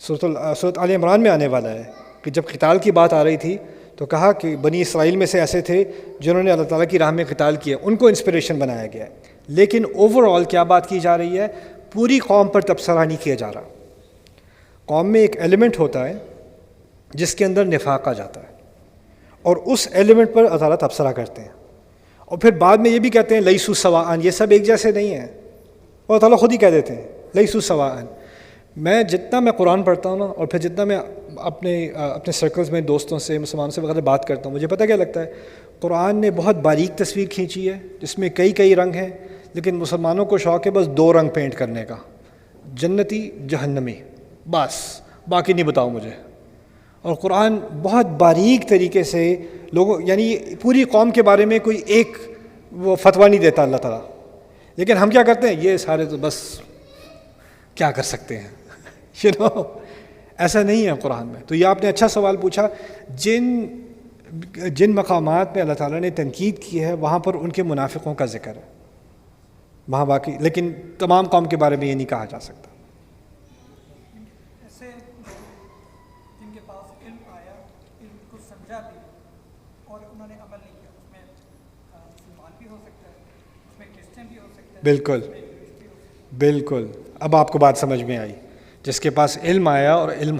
سورۃ آل عمران میں آنے والا ہے کہ جب قتال کی بات آ رہی تھی تو کہا کہ بنی اسرائیل میں سے ایسے تھے جنہوں نے اللہ تعالیٰ کی راہ میں قتال کیا، ان کو انسپریشن بنایا گیا ہے۔ لیکن اوور آل کیا بات کی جا رہی ہے؟ پوری قوم پر تبصرہ نہیں کیا جا رہا۔ قوم میں ایک ایلیمنٹ ہوتا ہے جس کے اندر نفاق آ جاتا ہے، اور اس ایلیمنٹ پر اللہ تعالیٰ تبصرہ کرتے ہیں، اور پھر بعد میں یہ بھی کہتے ہیں لیسوا سواء، یہ سب ایک جیسے نہیں ہیں۔ اللہ تعالیٰ خود ہی کہہ دیتے ہیں لیسوا سواء۔ جتنا میں قرآن پڑھتا ہوں نا، اور پھر جتنا میں اپنے سرکلز میں دوستوں سے، مسلمانوں سے وغیرہ بات کرتا ہوں، مجھے پتہ کیا لگتا ہے، قرآن نے بہت باریک تصویر کھینچی ہے جس میں کئی رنگ ہیں، لیکن مسلمانوں کو شوق ہے بس 2 رنگ پینٹ کرنے کا، جنتی جہنمی، بس باقی نہیں بتاؤ مجھے۔ اور قرآن بہت باریک طریقے سے لوگوں، یعنی پوری قوم کے بارے میں کوئی ایک وہ فتویٰ نہیں دیتا اللہ تعالیٰ، لیکن ہم کیا کرتے ہیں، یہ سارے تو بس کیا کر سکتے ہیں ایسا نہیں ہے قرآن میں۔ تو یہ آپ نے اچھا سوال پوچھا۔ جن مقامات میں اللہ تعالیٰ نے تنقید کی ہے وہاں پر ان کے منافقوں کا ذکر ہے، وہاں باقی، لیکن تمام قوم کے بارے میں یہ نہیں کہا جا سکتا۔ ایسے جن کے پاس بالکل بالکل، اب آپ کو بات سمجھ میں آئی. جس کے پاس علم آیا اور علم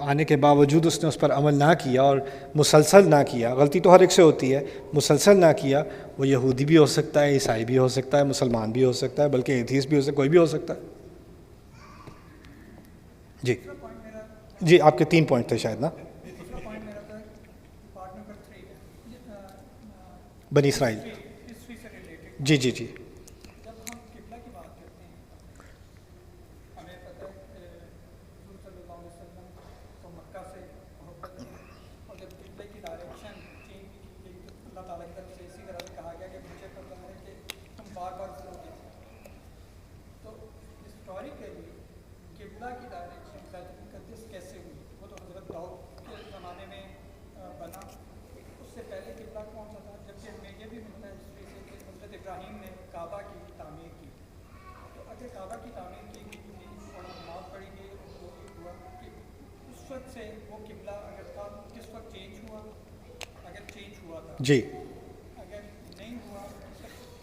آنے کے باوجود اس نے اس پر عمل نہ کیا اور مسلسل نہ کیا، غلطی تو ہر ایک سے ہوتی ہے، مسلسل نہ کیا، وہ یہودی بھی ہو سکتا ہے، عیسائی بھی ہو سکتا ہے، مسلمان بھی ہو سکتا ہے، بلکہ ایتھیسٹ بھی ہو سکتا ہے، کوئی بھی ہو سکتا ہے. جی جی، آپ کے 3 پوائنٹ تھے شاید نا. دوسرا پوائنٹ میرا تھا پارٹ نمبر 3 بنی اسرائیل. ہسٹری سے ریلیٹڈ. جی جی جی جب ہم قبلہ کی بات کرتے ہیں ہمیں پتہ ہے کہ حضور صلی اللہ علیہ وسلم کو مکہ سے محبت تھی اور جب قبلے کی ڈائریکشن چینج کی گئی تو اللہ تعالیٰ کی طرف سے اسی طرح سے کہا گیا کہ مجھے پتہ ہے کہ تم بار بار کرو گے. تو ہسٹوریکلی قبلہ کی ڈائریکشن بیت المقدس کیسے ہوئی؟ وہ تو حضرت داؤد کے زمانے میں بنا، اس سے پہلے قبلہ کون سا تھا؟ جبکہ ہمیں یہ بھی ملتا ہے ہسٹری سے کہ حضرت ابراہیم نے کعبہ کی تعمیر کی. تو اگر کعبہ کی تعمیر کی گئی اور نماز پڑھی گئی تو یہ ہوا کہ اس وقت سے وہ قبلہ اگر تھا کس وقت چینج ہوا؟ اگر چینج ہوا تھا جی. اگر نہیں ہوا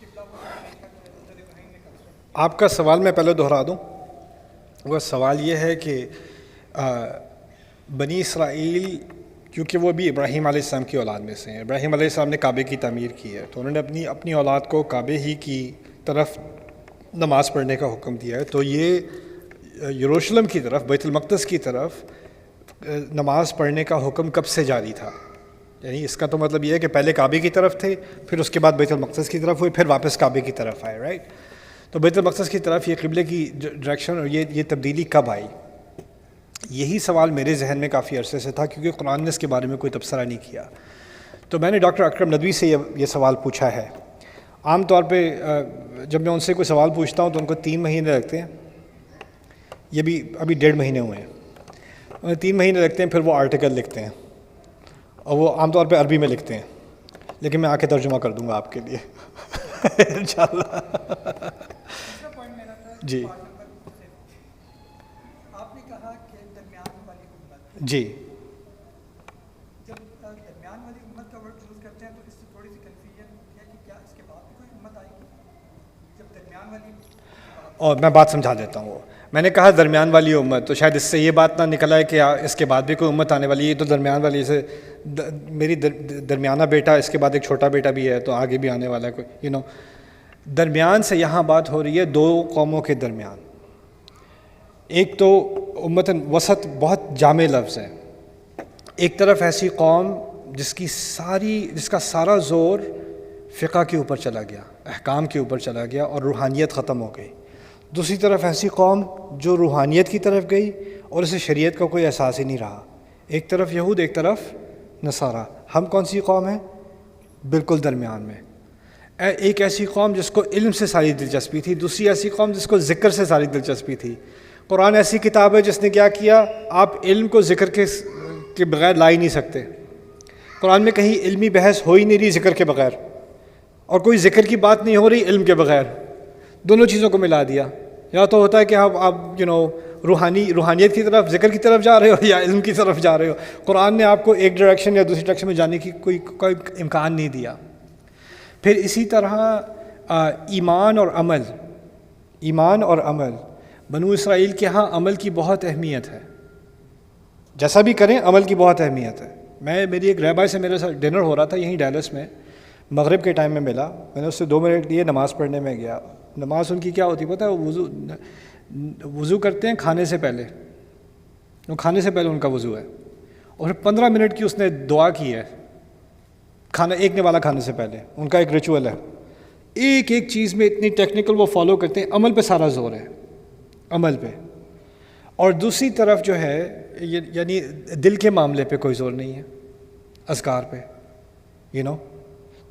قبلہ وہ نہیں تھا کہ حضرت ابراہیم نے کنسٹرکٹ. آپ کا سوال میں پہلے دہرا دوں. وہ سوال یہ ہے کہ بنی اسرائیل کیونکہ وہ بھی ابراہیم علیہ السلام کی اولاد میں سے ہیں، ابراہیم علیہ السلام نے کعبے کی تعمیر کی ہے، تو انہوں نے اپنی اولاد کو کعبے ہی کی طرف نماز پڑھنے کا حکم دیا ہے. تو یہ یروشلم کی طرف، بیت المقدس کی طرف نماز پڑھنے کا حکم کب سے جاری تھا؟ یعنی اس کا تو مطلب یہ ہے کہ پہلے کعبے کی طرف تھے، پھر اس کے بعد بیت المقدس کی طرف ہوئے، پھر واپس کعبے کی طرف آئے، رائٹ؟ تو بیت المقدس کی طرف یہ قبلے کی ڈائریکشن اور یہ تبدیلی کب آئی؟ یہی سوال میرے ذہن میں کافی عرصے سے تھا، کیونکہ قرآن نے اس کے بارے میں کوئی تبصرہ نہیں کیا. تو میں نے ڈاکٹر اکرم ندوی سے یہ سوال پوچھا ہے. عام طور پہ جب میں ان سے کوئی سوال پوچھتا ہوں تو ان کو 3 مہینے لگتے ہیں، یہ بھی ابھی 1.5 مہینے ہوئے ہیں، انہیں 3 مہینے لگتے ہیں، پھر وہ آرٹیکل لکھتے ہیں اور وہ عام طور پہ عربی میں لکھتے ہیں، لیکن میں آ کے ترجمہ کر دوں گا آپ کے لیے انشاءاللہ. دوسرا پوائنٹ میرا تھا جی پارٹ نمبر 7. آپ نے کہا کہ درمیان والی امت. جی جب درمیان والی امت کا ورڈ یوز کرتے ہیں تو اس سے تھوڑی سی کنفیوژن ہے کہ کیا اس کے بعد بھی کوئی امت آئے گی؟ جب درمیان والی اور میں بات سمجھا دیتا ہوں. میں نے کہا درمیان والی امت، تو شاید اس سے یہ بات نہ نکلا ہے کہ اس کے بعد بھی کوئی امت آنے والی ہے. تو درمیان والی سے میری درمیانہ بیٹا، اس کے بعد ایک چھوٹا بیٹا بھی ہے، تو آگے بھی آنے والا ہے کوئی درمیان سے یہاں بات ہو رہی ہے 2 قوموں کے درمیان. ایک تو امت وسط بہت جامع لفظ ہے. ایک طرف ایسی قوم جس کا سارا زور فقہ کے اوپر چلا گیا، احکام کے اوپر چلا گیا اور روحانیت ختم ہو گئی. دوسری طرف ایسی قوم جو روحانیت کی طرف گئی اور اسے شریعت کا کوئی احساس ہی نہیں رہا. ایک طرف یہود، ایک طرف نصارہ. ہم کون سی قوم ہیں؟ بالکل درمیان میں. ایک ایسی قوم جس کو علم سے ساری دلچسپی تھی، دوسری ایسی قوم جس کو ذکر سے ساری دلچسپی تھی. قرآن ایسی کتاب ہے جس نے کیا کیا، آپ علم کو ذکر کے بغیر لا ہی نہیں سکتے. قرآن میں کہیں علمی بحث ہو ہی نہیں رہی ذکر کے بغیر، اور کوئی ذکر کی بات نہیں ہو رہی علم کے بغیر. دونوں چیزوں کو ملا دیا. یا تو ہوتا ہے کہ آپ روحانیت کی طرف، ذکر کی طرف جا رہے ہو، یا علم کی طرف جا رہے ہو. قرآن نے آپ کو ایک ڈائریکشن یا دوسری ڈائریکشن میں جانے کی کوئی امکان نہیں دیا. پھر اسی طرح ایمان اور عمل. بنو اسرائیل کے ہاں عمل کی بہت اہمیت ہے، جیسا بھی کریں عمل کی بہت اہمیت ہے. میری ایک رہبر سے میرے ساتھ ڈنر ہو رہا تھا یہیں ڈیلس میں، مغرب کے ٹائم میں ملا. میں نے اس سے 2 منٹ لیے، نماز پڑھنے میں گیا. نماز ان کی کیا ہوتی پتہ ہے؟ وضو کرتے ہیں کھانے سے پہلے، کھانے سے پہلے ان کا وضو ہے، اور 15 منٹ کی اس نے دعا کی ہے کھانا ایک والا کھانے سے پہلے. ان کا ایک ریچول ہے، ایک چیز میں اتنی ٹیکنیکل وہ فالو کرتے ہیں. عمل پہ سارا زور ہے، عمل پہ. اور دوسری طرف جو ہے یعنی دل کے معاملے پہ کوئی زور نہیں ہے، اذکار پہ.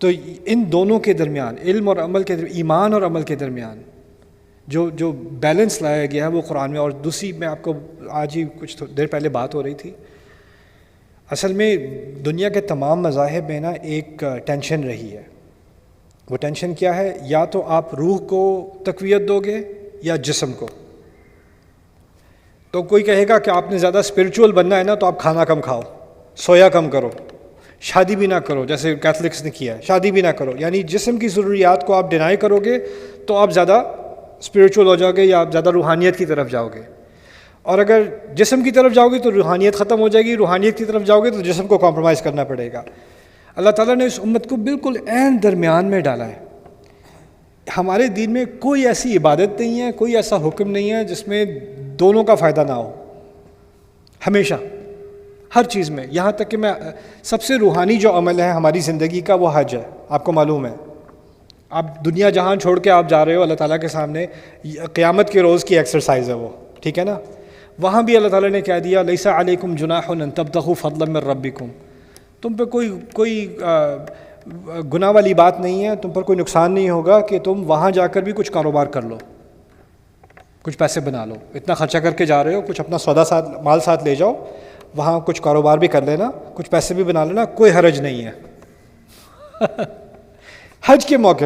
تو ان دونوں کے درمیان، علم اور عمل کے درمیان، ایمان اور عمل کے درمیان جو بیلنس لایا گیا ہے وہ قرآن میں. اور دوسری، میں آپ کو آج ہی کچھ دیر پہلے بات ہو رہی تھی، اصل میں دنیا کے تمام مذاہب میں نا ایک ٹینشن رہی ہے. وہ ٹینشن کیا ہے؟ یا تو آپ روح کو تقویت دو گے یا جسم کو. تو کوئی کہے گا کہ آپ نے زیادہ اسپرچول بننا ہے نا تو آپ کھانا کم کھاؤ، سویا کم کرو، شادی بھی نہ کرو، جیسے کیتھلکس نے کیا ہے، شادی بھی نہ کرو. یعنی جسم کی ضروریات کو آپ ڈینائی کرو گے تو آپ زیادہ اسپریچول ہو جاؤ گے یا آپ زیادہ روحانیت کی طرف جاؤ گے. اور اگر جسم کی طرف جاؤ گے تو روحانیت ختم ہو جائے گی, روحانیت کی طرف جاؤ گے تو جسم کو کمپرومائز کرنا پڑے گا. اللہ تعالیٰ نے اس امت کو بالکل عین درمیان میں ڈالا ہے. ہمارے دین میں کوئی ایسی عبادت نہیں ہے, کوئی ایسا حکم نہیں ہے جس میں دونوں کا فائدہ نہ ہو. ہمیشہ ہر چیز میں, یہاں تک کہ میں سب سے روحانی جو عمل ہے ہماری زندگی کا وہ حج ہے. آپ کو معلوم ہے, آپ دنیا جہان چھوڑ کے آپ جا رہے ہو اللہ تعالیٰ کے سامنے, قیامت کے روز کی ایکسرسائز ہے وہ, ٹھیک ہے نا. وہاں بھی اللہ تعالیٰ نے کہہ دیا لیس علیکم جناح ان تبتغوا فضلا من ربکم, تم پہ کوئی گناہ والی بات نہیں ہے, تم پر کوئی نقصان نہیں ہوگا کہ تم وہاں جا کر بھی کچھ کاروبار کر لو, کچھ پیسے بنا لو. اتنا خرچہ کر کے جا رہے ہو, کچھ اپنا سودا مال ساتھ لے جاؤ, وہاں کچھ کاروبار بھی کر لینا, کچھ پیسے بھی بنا لینا, کوئی حرج نہیں ہے. حج کے موقع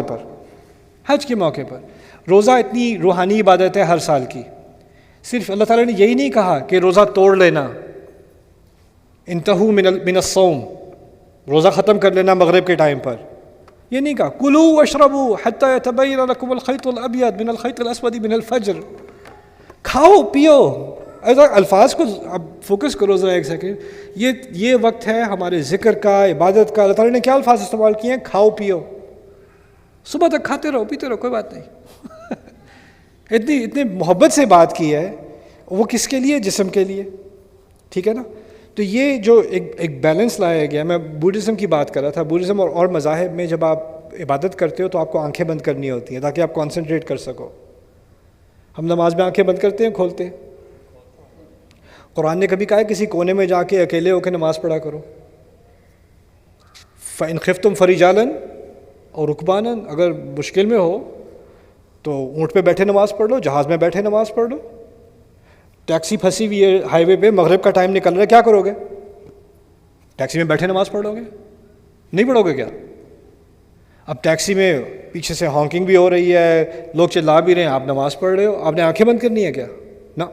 پر روزہ اتنی روحانی عبادت ہے ہر سال کی. صرف اللہ تعالیٰ نے یہی نہیں کہا کہ روزہ توڑ لینا, انتہو من الصوم, روزہ ختم کر لینا مغرب کے ٹائم پر, یہ نہیں کہا. کلوا واشربوا حتی یتبین لکم الخیط الابیض من الخیط الاسود من الفجر, کھاؤ پیو. الفاظ کو اب فوکس کرو ذرا ایک سیکنڈ. یہ وقت ہے ہمارے ذکر کا, عبادت کا. اللہ تعالیٰ نے کیا الفاظ استعمال کیے ہیں؟ کھاؤ پیو. صبح تک کھاتے رہو پیتے رہو, کوئی بات نہیں. اتنی محبت سے بات کی ہے, وہ کس کے لیے؟ جسم کے لیے, ٹھیک ہے نا. تو یہ جو ایک بیلنس لایا گیا, میں بودھزم کی بات کر رہا تھا. بودھزم اور مذاہب میں جب آپ عبادت کرتے ہو تو آپ کو آنکھیں بند کرنی ہوتی ہیں تاکہ آپ کانسنٹریٹ کر سکو. ہم نماز میں آنکھیں بند کرتے ہیں, کھولتے ہیں؟ قرآن نے کبھی کہا ہے کسی کونے میں جا کے اکیلے ہو کے نماز پڑھا کرو؟ فَإِنْ خِفْتُمْ فَرِجَالًا اور رُكْبَانًا, اگر مشکل میں ہو تو اونٹ پہ بیٹھے نماز پڑھ لو, جہاز میں بیٹھے نماز پڑھ لو. ٹیکسی پھنسی ہوئی ہے ہائی وے پہ, مغرب کا ٹائم نکل رہا ہے, کیا کرو گے؟ ٹیکسی میں بیٹھے نماز پڑھو گے؟ نہیں پڑھو گے کیا؟ اب ٹیکسی میں پیچھے سے ہانکنگ بھی ہو رہی ہے, لوگ چلا بھی رہے ہیں, آپ نماز پڑھ رہے ہو, آپ نے آنکھیں بند کرنی ہے کیا؟ نہ.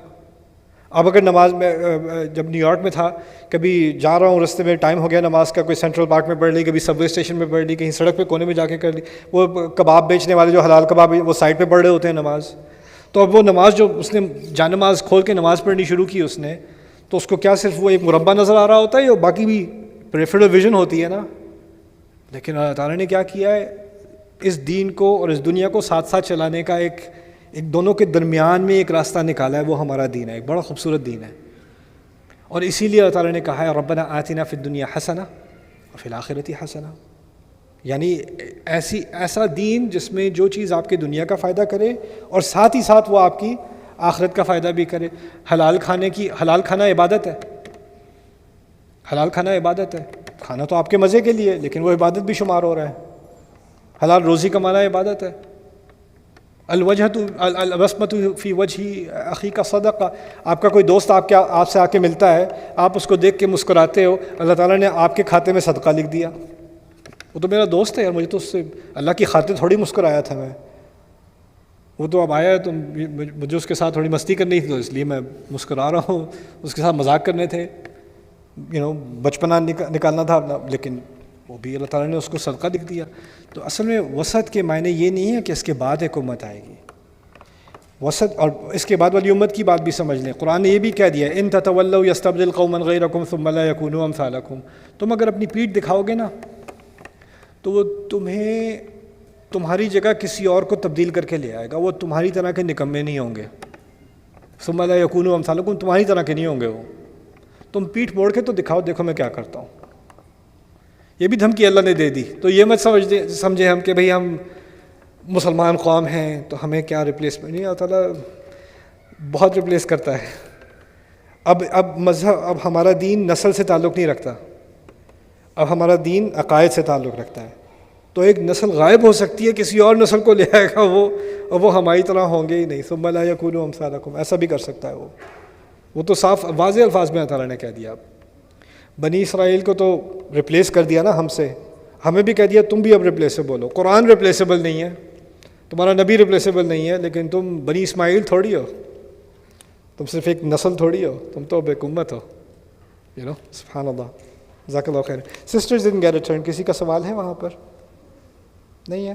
اب اگر نماز میں, جب نیو یارک میں تھا, کبھی جا رہا ہوں رستے میں ٹائم ہو گیا نماز کا, کوئی سینٹرل پارک میں پڑھ لی, کبھی سب وے اسٹیشن میں پڑھ لی, کہیں سڑک پہ کونے میں جا کے کر لی. وہ کباب بیچنے والے جو حلال کباب, وہ سائڈ پہ پڑھ رہے ہوتے ہیں نماز. تو اب وہ نماز جو اس نے جان نماز کھول کے نماز پڑھنی شروع کی اس نے, تو اس کو کیا صرف وہ ایک مربع نظر آ رہا ہوتا ہے, یا باقی بھی پریفرل ویژن ہوتی ہے نا. لیکن اللہ تعالیٰ نے کیا کیا ہے, اس دین کو اور اس دنیا کو ساتھ ساتھ چلانے کا ایک دونوں کے درمیان میں ایک راستہ نکالا ہے, وہ ہمارا دین ہے. ایک بڑا خوبصورت دین ہے. اور اسی لیے اللہ تعالیٰ نے کہا ہے ربنا آتنا فی الدنیا حسنہ وفی الآخرۃ حسنہ, یعنی ایسا دین جس میں جو چیز آپ کے دنیا کا فائدہ کرے اور ساتھ ہی ساتھ وہ آپ کی آخرت کا فائدہ بھی کرے. حلال کھانا عبادت ہے. حلال کھانا عبادت ہے. کھانا تو آپ کے مزے کے لیے, لیکن وہ عبادت بھی شمار ہو رہا ہے. حلال روزی کمانا عبادت ہے. البسمۃ فی وجہ اخیک صدقہ, آپ کا کوئی دوست آپ سے آ کے ملتا ہے, آپ اس کو دیکھ کے مسکراتے ہو, اللہ تعالیٰ نے آپ کے کھاتے میں صدقہ لکھ دیا. وہ تو میرا دوست ہے یار, مجھے تو اس سے اللہ کی خاطر تھوڑی مسکرایا تھا میں. وہ تو اب آیا ہے تو مجھے اس کے ساتھ تھوڑی مستی کرنی تھی, تو اس لیے میں مسکرا رہا ہوں. اس کے ساتھ مذاق کرنے تھے, بچپنا نکالنا تھا اپنا, لیکن وہ بھی اللہ تعالیٰ نے اس کو صدقہ لکھ دیا. تو اصل میں وسط کے معنی یہ نہیں ہے کہ اس کے بعد ایک امت آئے گی. وسط اور اس کے بعد والی امت کی بات بھی سمجھ لیں. قرآن نے یہ بھی کہہ دیا ان تتولوا یستبدل قوما غیرکم ثم لا یکونوا امثالکم, تم اگر اپنی پیٹھ دکھاؤ گے نا تو وہ تمہیں تمہاری جگہ کسی اور کو تبدیل کر کے لے آئے گا. وہ تمہاری طرح کے نکمے نہیں ہوں گے. ثم لا یکونوا امثالکم, تمہاری طرح کے نہیں ہوں گے وہ. تم پیٹھ موڑ کے تو دکھاؤ, دیکھو میں کیا کرتا ہوں. یہ بھی دھمکی اللہ نے دے دی. تو یہ مت سمجھے ہم کہ بھئی ہم مسلمان قوم ہیں تو ہمیں کیا ریپلیسمنٹ. نہیں, اللہ تعالیٰ بہت ریپلیس کرتا ہے. اب مذہب, اب ہمارا دین نسل سے تعلق نہیں رکھتا, اب ہمارا دین عقائد سے تعلق رکھتا ہے. تو ایک نسل غائب ہو سکتی ہے, کسی اور نسل کو لے آئے گا وہ, اور وہ ہماری طرح ہوں گے ہی نہیں. ثم لا یکونوا امثالکم, ایسا بھی کر سکتا ہے وہ تو صاف واضح الفاظ میں اللہ تعالیٰ نے کہہ دیا. بنی اسرائیل کو تو ریپلیس کر دیا نا ہم سے, ہمیں بھی کہہ دیا تم بھی اب ریپلیسیبل ہو. قرآن ریپلیسیبل نہیں ہے, تمہارا نبی ریپلیسیبل نہیں ہے, لیکن تم بنی اسماعیل تھوڑی ہو, تم صرف ایک نسل تھوڑی ہو, تم تو ایک امت ہو. سبحان اللہ, جزاک اللہ خیر. Sisters don't get a turn. کسی کا سوال ہے وہاں پر؟ نہیں ہے.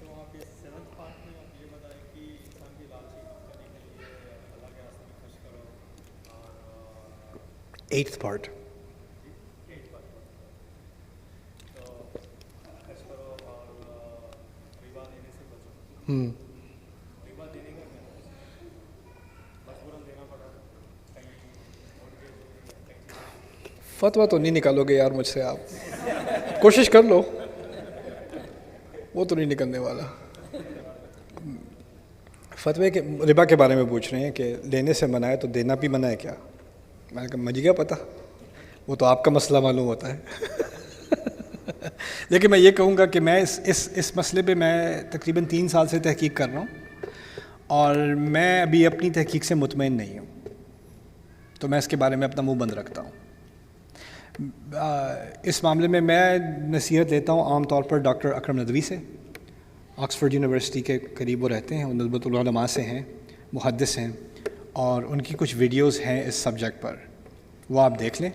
تو آپ یہ 7th پارٹ میں آپ یہ بتائیں کہ انسان کی لالچی کم کرنے کے لیے اللہ کے راستے میں خرچ کرو اور 8th part. 8 پارٹ تو خرچ کرو اور ربا دینے سے بچو. ربا دینے کا کیا مجبوراً دینا پڑا کہیں mortgage ہو یا کہیں چیزیں. فتویٰ تو نہیں نکالو گے یار مجھ سے آپ, کوشش کر لو, وہ تو نہیں نکلنے والا. فتوے کے ربا کے بارے میں پوچھ رہے ہیں کہ لینے سے منع ہے تو دینا بھی منع ہے کیا؟ میں نے کہا مجھے کیا پتہ, وہ تو آپ کا مسئلہ معلوم ہوتا ہے. لیکن میں یہ کہوں گا کہ میں اس مسئلے پہ میں تقریباً 3 سال سے تحقیق کر رہا ہوں, اور میں ابھی اپنی تحقیق سے مطمئن نہیں ہوں, تو میں اس کے بارے میں اپنا منہ بند رکھتا ہوں. اس معاملے میں نصیحت لیتا ہوں عام طور پر ڈاکٹر اکرم ندوی سے, آکسفورڈ یونیورسٹی کے قریب وہ رہتے ہیں, وہ ندبۃ العلماء سے ہیں, محدث ہیں, اور ان کی کچھ ویڈیوز ہیں اس سبجیکٹ پر, وہ آپ دیکھ لیں.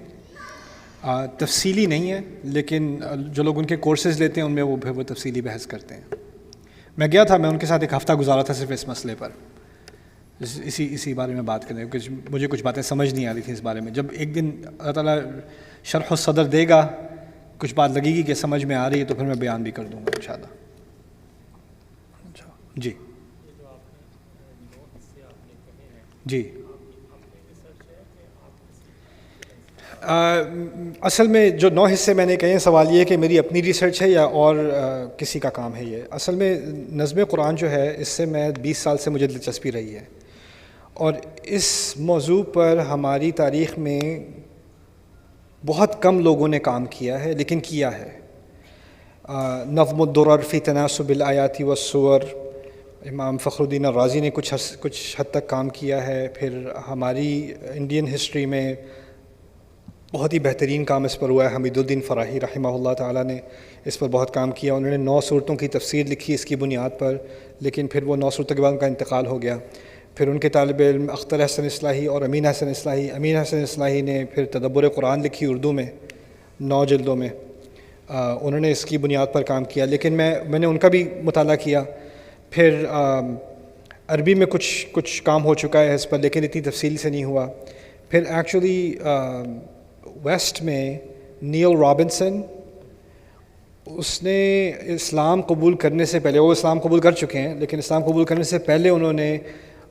تفصیلی نہیں ہے, لیکن جو لوگ ان کے کورسز لیتے ہیں ان میں وہ تفصیلی بحث کرتے ہیں. میں گیا تھا, میں ان کے ساتھ ایک ہفتہ گزارا تھا صرف اس مسئلے پر, اسی بارے میں بات کرنے, کچھ مجھے کچھ باتیں سمجھ نہیں آ رہی تھیں اس بارے میں. جب ایک دن اللہ تعالیٰ شرح الصدر دے گا, کچھ بات لگے گی کہ سمجھ میں آ رہی ہے, تو پھر میں بیان بھی کر دوں گا انشاءاللہ. جی یہ جو آپ نے 9 حصے آپ نے کہے ہیں, جی. اپنی ریسرچ ہے کہ آپ اصل میں جو 9 حصے میں نے کہے ہیں, سوال یہ ہے کہ میری اپنی ریسرچ ہے یا اور کسی کا کام ہے یہ. اصل میں نظم قرآن جو ہے, اس سے میں 20 سال سے مجھے دلچسپی رہی ہے, اور اس موضوع پر ہماری تاریخ میں بہت کم لوگوں نے کام کیا ہے, لیکن کیا ہے. نظم الدرر فی تناسب الآیات والسور, امام فخر الدین الرازی نے کچھ حد تک کام کیا ہے. پھر ہماری انڈین ہسٹری میں بہت ہی بہترین کام اس پر ہوا ہے, حمید الدین فراہی رحمہ اللہ تعالیٰ نے اس پر بہت کام کیا. انہوں نے 9 صورتوں کی تفسیر لکھی اس کی بنیاد پر, لیکن پھر وہ 9 صورتوں کے بعد ان کا انتقال ہو گیا. پھر ان کے طالب علم اختر حسن اصلاحی اور امین حسن اصلاحی نے پھر تدبر قرآن لکھی اردو میں 9 جلدوں میں. انہوں نے اس کی بنیاد پر کام کیا, لیکن میں نے ان کا بھی مطالعہ کیا. پھر عربی میں کچھ کام ہو چکا ہے اس پر, لیکن اتنی تفصیل سے نہیں ہوا. پھر ایکچولی ویسٹ میں نیل رابنسن, اس نے اسلام قبول کرنے سے پہلے, وہ اسلام قبول کر چکے ہیں, لیکن اسلام قبول کرنے سے پہلے انہوں نے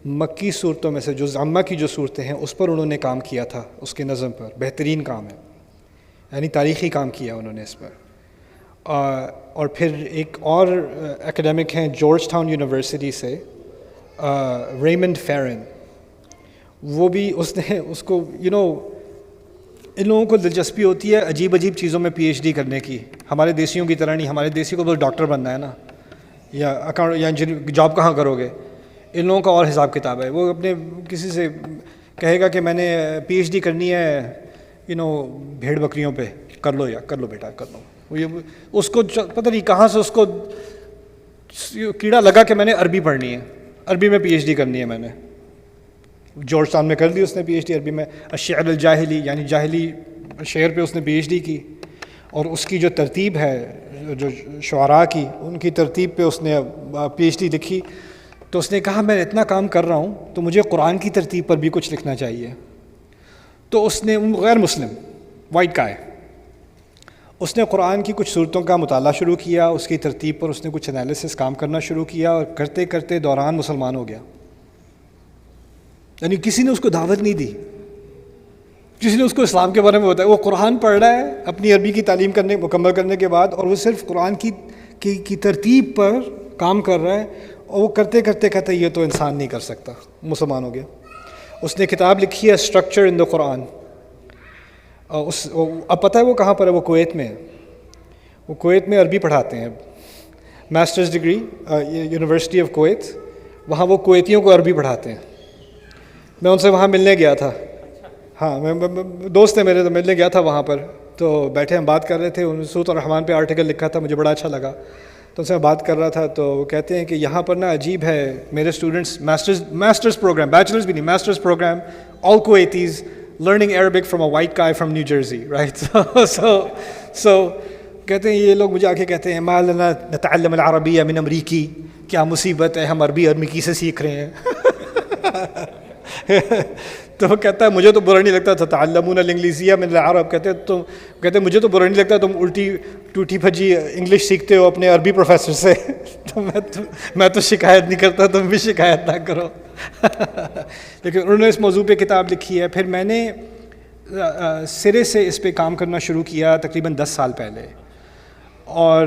مکی صورتوں میں سے جو عامہ کی جو صورتیں ہیں اس پر انہوں نے کام کیا تھا, اس کے نظم پر. بہترین کام ہے, یعنی تاریخی کام کیا انہوں نے اس پر. اور پھر ایک اور اکیڈمک ہیں جارج ٹاؤن یونیورسٹی سے, ریمنڈ فیرن, وہ بھی اس کو ان لوگوں کو دلچسپی ہوتی ہے عجیب چیزوں میں PhD کرنے کی. ہمارے دیسیوں کی طرح نہیں, ہمارے دیسی کو بس ڈاکٹر بننا ہے نا, یا اکاؤنٹ یا جاب کہاں کرو گے. ان لوگوں کا اور حساب کتاب ہے. وہ اپنے کسی سے کہے گا کہ میں نے PhD کرنی ہے بھیڑ بکریوں پہ, کر لو بیٹا کر لو. اس کو پتہ نہیں کہاں سے اس کو کیڑا لگا کہ میں نے عربی پڑھنی ہے, عربی میں PhD کرنی ہے. میں نے جارج ٹاؤن میں کر دی اس نے PhD عربی میں. الشعر الجاہلی, یعنی جاہلی شعر پہ اس نے PhD کی, اور اس کی جو ترتیب ہے جو شعراء کی, ان کی ترتیب پہ اس نے PhD لکھی. تو اس نے کہا میں اتنا کام کر رہا ہوں تو مجھے قرآن کی ترتیب پر بھی کچھ لکھنا چاہیے. تو اس نے, غیر مسلم وائٹ کا ہے, اس نے قرآن کی کچھ صورتوں کا مطالعہ شروع کیا, اس کی ترتیب پر اس نے کچھ انالیسس کام کرنا شروع کیا, اور کرتے کرتے دوران مسلمان ہو گیا. یعنی کسی نے اس کو دعوت نہیں دی, کسی نے اس کو اسلام کے بارے میں بتایا. وہ قرآن پڑھ رہا ہے اپنی عربی کی تعلیم مکمل کرنے کے بعد, اور وہ صرف قرآن کی ترتیب پر کام کر رہا ہے, اور وہ کرتے کرتے کہتا ہے یہ تو انسان نہیں کر سکتا, مسلمان ہو گیا. اس نے کتاب لکھی ہے اسٹرکچر ان دا قرآن. اب پتہ ہے وہ کہاں پر ہے؟ وہ کویت میں ہے. وہ کویت میں عربی پڑھاتے ہیں, masters degree university of Kuwait, وہاں وہ کویتیوں کو عربی پڑھاتے ہیں. میں ان سے وہاں ملنے گیا تھا. ہاں, میں دوست ہے میرے, تو ملنے گیا تھا وہاں پر. تو بیٹھے ہم بات کر رہے تھے, سورۃ الرحمن پہ آرٹیکل لکھا تھا, مجھے بڑا اچھا لگا, تو ان سے میں بات کر رہا تھا. تو وہ کہتے ہیں کہ یہاں پر نا عجیب ہے, میرے اسٹوڈنٹس ماسٹرز پروگرام, بیچلرز بھی نہیں, masters program, all Kuwaitis learning Arabic from a white guy from New Jersey, right? So کہتے ہیں یہ لوگ مجھے آ کے کہتے ہیں ما لنا نتعلم العربیہ من امریکی، کیا مصیبت ہے ہم عربی امریکی سے سیکھ رہے ہیں. تو وہ کہتا ہے مجھے تو برا نہیں لگتا تھا تعلمون الانگلیزیہ من العرب، کہتے مجھے تو برا نہیں لگتا تم الٹی ٹوٹی پھجی انگلش سیکھتے ہو اپنے عربی پروفیسر سے. تو میں تو شکایت نہیں کرتا، تم بھی شکایت نہ کرو. لیکن انہوں نے اس موضوع پہ کتاب لکھی ہے. پھر میں نے سرے سے اس پہ کام کرنا شروع کیا تقریباً 10 سال پہلے، اور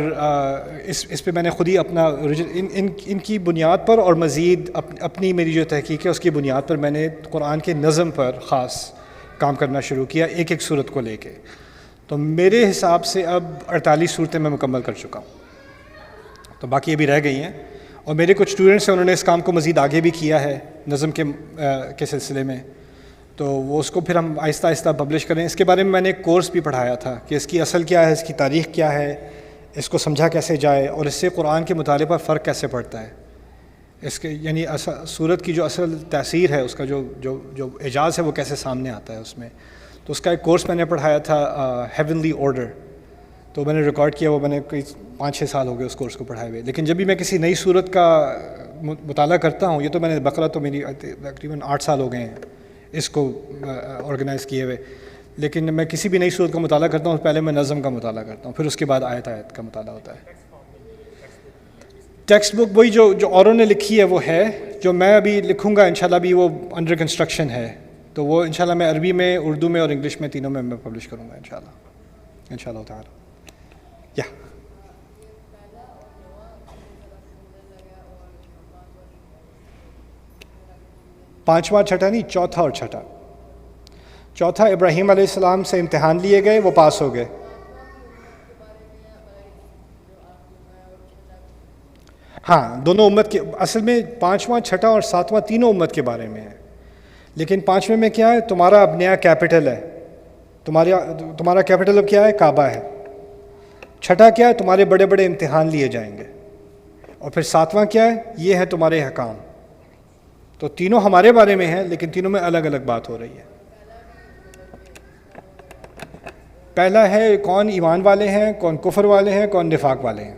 اس پہ میں نے خود ہی اپنا ان کی بنیاد پر اور مزید اپنی میری جو تحقیق ہے اس کی بنیاد پر میں نے قرآن کے نظم پر خاص کام کرنا شروع کیا، ایک ایک صورت کو لے کے. تو میرے حساب سے اب 48 صورتیں میں مکمل کر چکا ہوں، تو باقی ابھی رہ گئی ہیں. اور میرے کچھ اسٹوڈنٹس ہیں، انہوں نے اس کام کو مزید آگے بھی کیا ہے نظم کے سلسلے میں، تو وہ اس کو پھر ہم آہستہ آہستہ پبلش کریں. اس کے بارے میں نے ایک کورس بھی پڑھایا تھا کہ اس کی اصل کیا ہے، اس کی تاریخ کیا ہے، اس کو سمجھا کیسے جائے، اور اس سے قرآن کے مطالعے پر فرق کیسے پڑتا ہے. اس کے یعنی صورت کی جو اصل تاثیر ہے، اس کا جو اعجاز ہے وہ کیسے سامنے آتا ہے اس میں. تو اس کا ایک کورس میں نے پڑھایا تھا ہیونلی آرڈر، تو میں نے ریکارڈ کیا، وہ میں نے کوئی 5-6 سال ہو گئے اس کورس کو پڑھائے ہوئے. لیکن جب بھی میں کسی نئی صورت کا مطالعہ کرتا ہوں، یہ تو میں نے بقرہ تو میری تقریباً 8 سال ہو گئے ہیں اس کو آرگنائز کیے ہوئے، لیکن میں کسی بھی نئی صورت کا مطالعہ کرتا ہوں پہلے میں نظم کا مطالعہ کرتا ہوں، پھر اس کے بعد آیت کا مطالعہ ہوتا ہے. ٹیکسٹ بک وہی جو اوروں نے لکھی ہے وہ ہے، جو میں ابھی لکھوں گا انشاءاللہ ابھی وہ انڈر کنسٹرکشن ہے، تو وہ انشاءاللہ میں عربی میں، اردو میں اور انگلش میں تینوں میں پبلش کروں گا انشاءاللہ تعالی. یا پانچواں چھٹا نہیں، چوتھا اور چھٹا. چوتھا ابراہیم علیہ السلام سے امتحان لیے گئے، وہ پاس ہو گئے. ہاں دونوں امت کے، اصل میں 5واں 6واں اور 7واں تینوں امت کے بارے میں ہے. لیکن 5ویں میں کیا ہے، تمہارا اب نیا کیپٹل ہے، تمہارا کیپٹل اب کیا ہے، کعبہ ہے. 6 کیا ہے، تمہارے بڑے بڑے امتحان لیے جائیں گے. اور پھر 7واں کیا ہے، یہ ہے تمہارے حکام. تو تینوں ہمارے بارے میں ہیں، لیکن تینوں میں الگ الگ بات ہو رہی ہے. پہلا ہے کون ایمان والے ہیں، کون کفر والے ہیں، کون نفاق والے ہیں.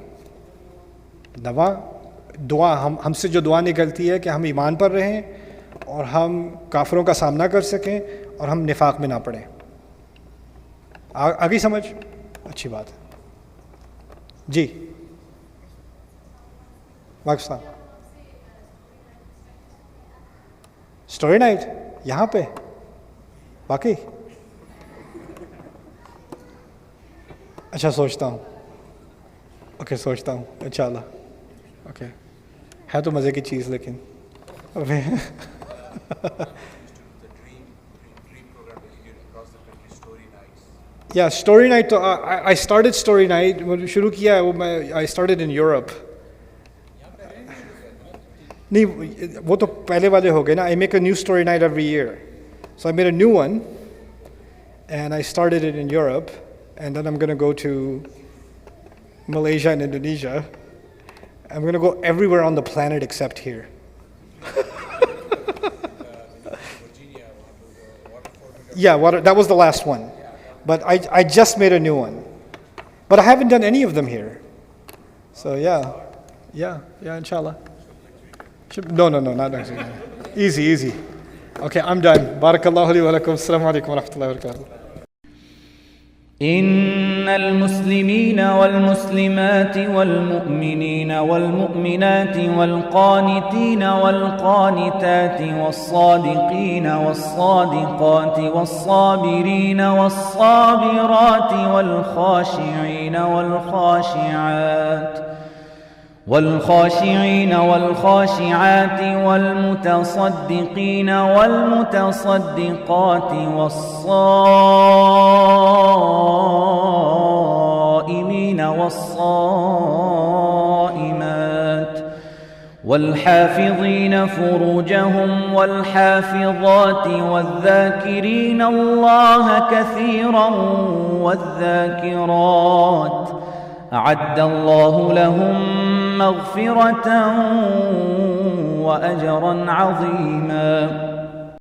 دعا ہم سے جو دعا نکلتی ہے کہ ہم ایمان پر رہیں اور ہم کافروں کا سامنا کر سکیں اور ہم نفاق میں نہ پڑیں. آگے سمجھ، اچھی بات ہے. جی پاکستان اسٹوری نائٹ یہاں پہ باقی اچھا سوچتا ہوں، اوکے سوچتا ہوں انشاءاللہ. اوکے ہے تو مزے کی چیز، لیکن یا اسٹوری نائٹ تو آئی اسٹارٹڈ اسٹوری نائٹ شروع کیا ہے وہ میں آئی اسٹارٹڈ ان یورپ. نہیں وہ تو پہلے والے ہو گئے نا. I make a new story night every year, so I made a new one and I started it in Europe and then I am gonna go to Malaysia and Indonesia. I'm going to go everywhere on the planet except here. Yeah, that was the last one. But I just made a new one. But I haven't done any of them here. So yeah, inshallah. No, not next week. Easy. Okay, I'm done. Barakallahu li wa lakum. Assalamu alaikum wa rahmatullahi wa barakatuh. إن المسلمين والمسلمات والمؤمنين والمؤمنات والقانتين والقانتات والصادقين والصادقات والصابرين والصابرات والخاشعين والخاشعات والخاشعات والمتصدقين والمتصدقات والصائمين والصائمات والحافظين فروجهم والحافظات والذاكرين الله كثيرا والذاكرات أعد الله لهم مغفرة وأجرا عظيما.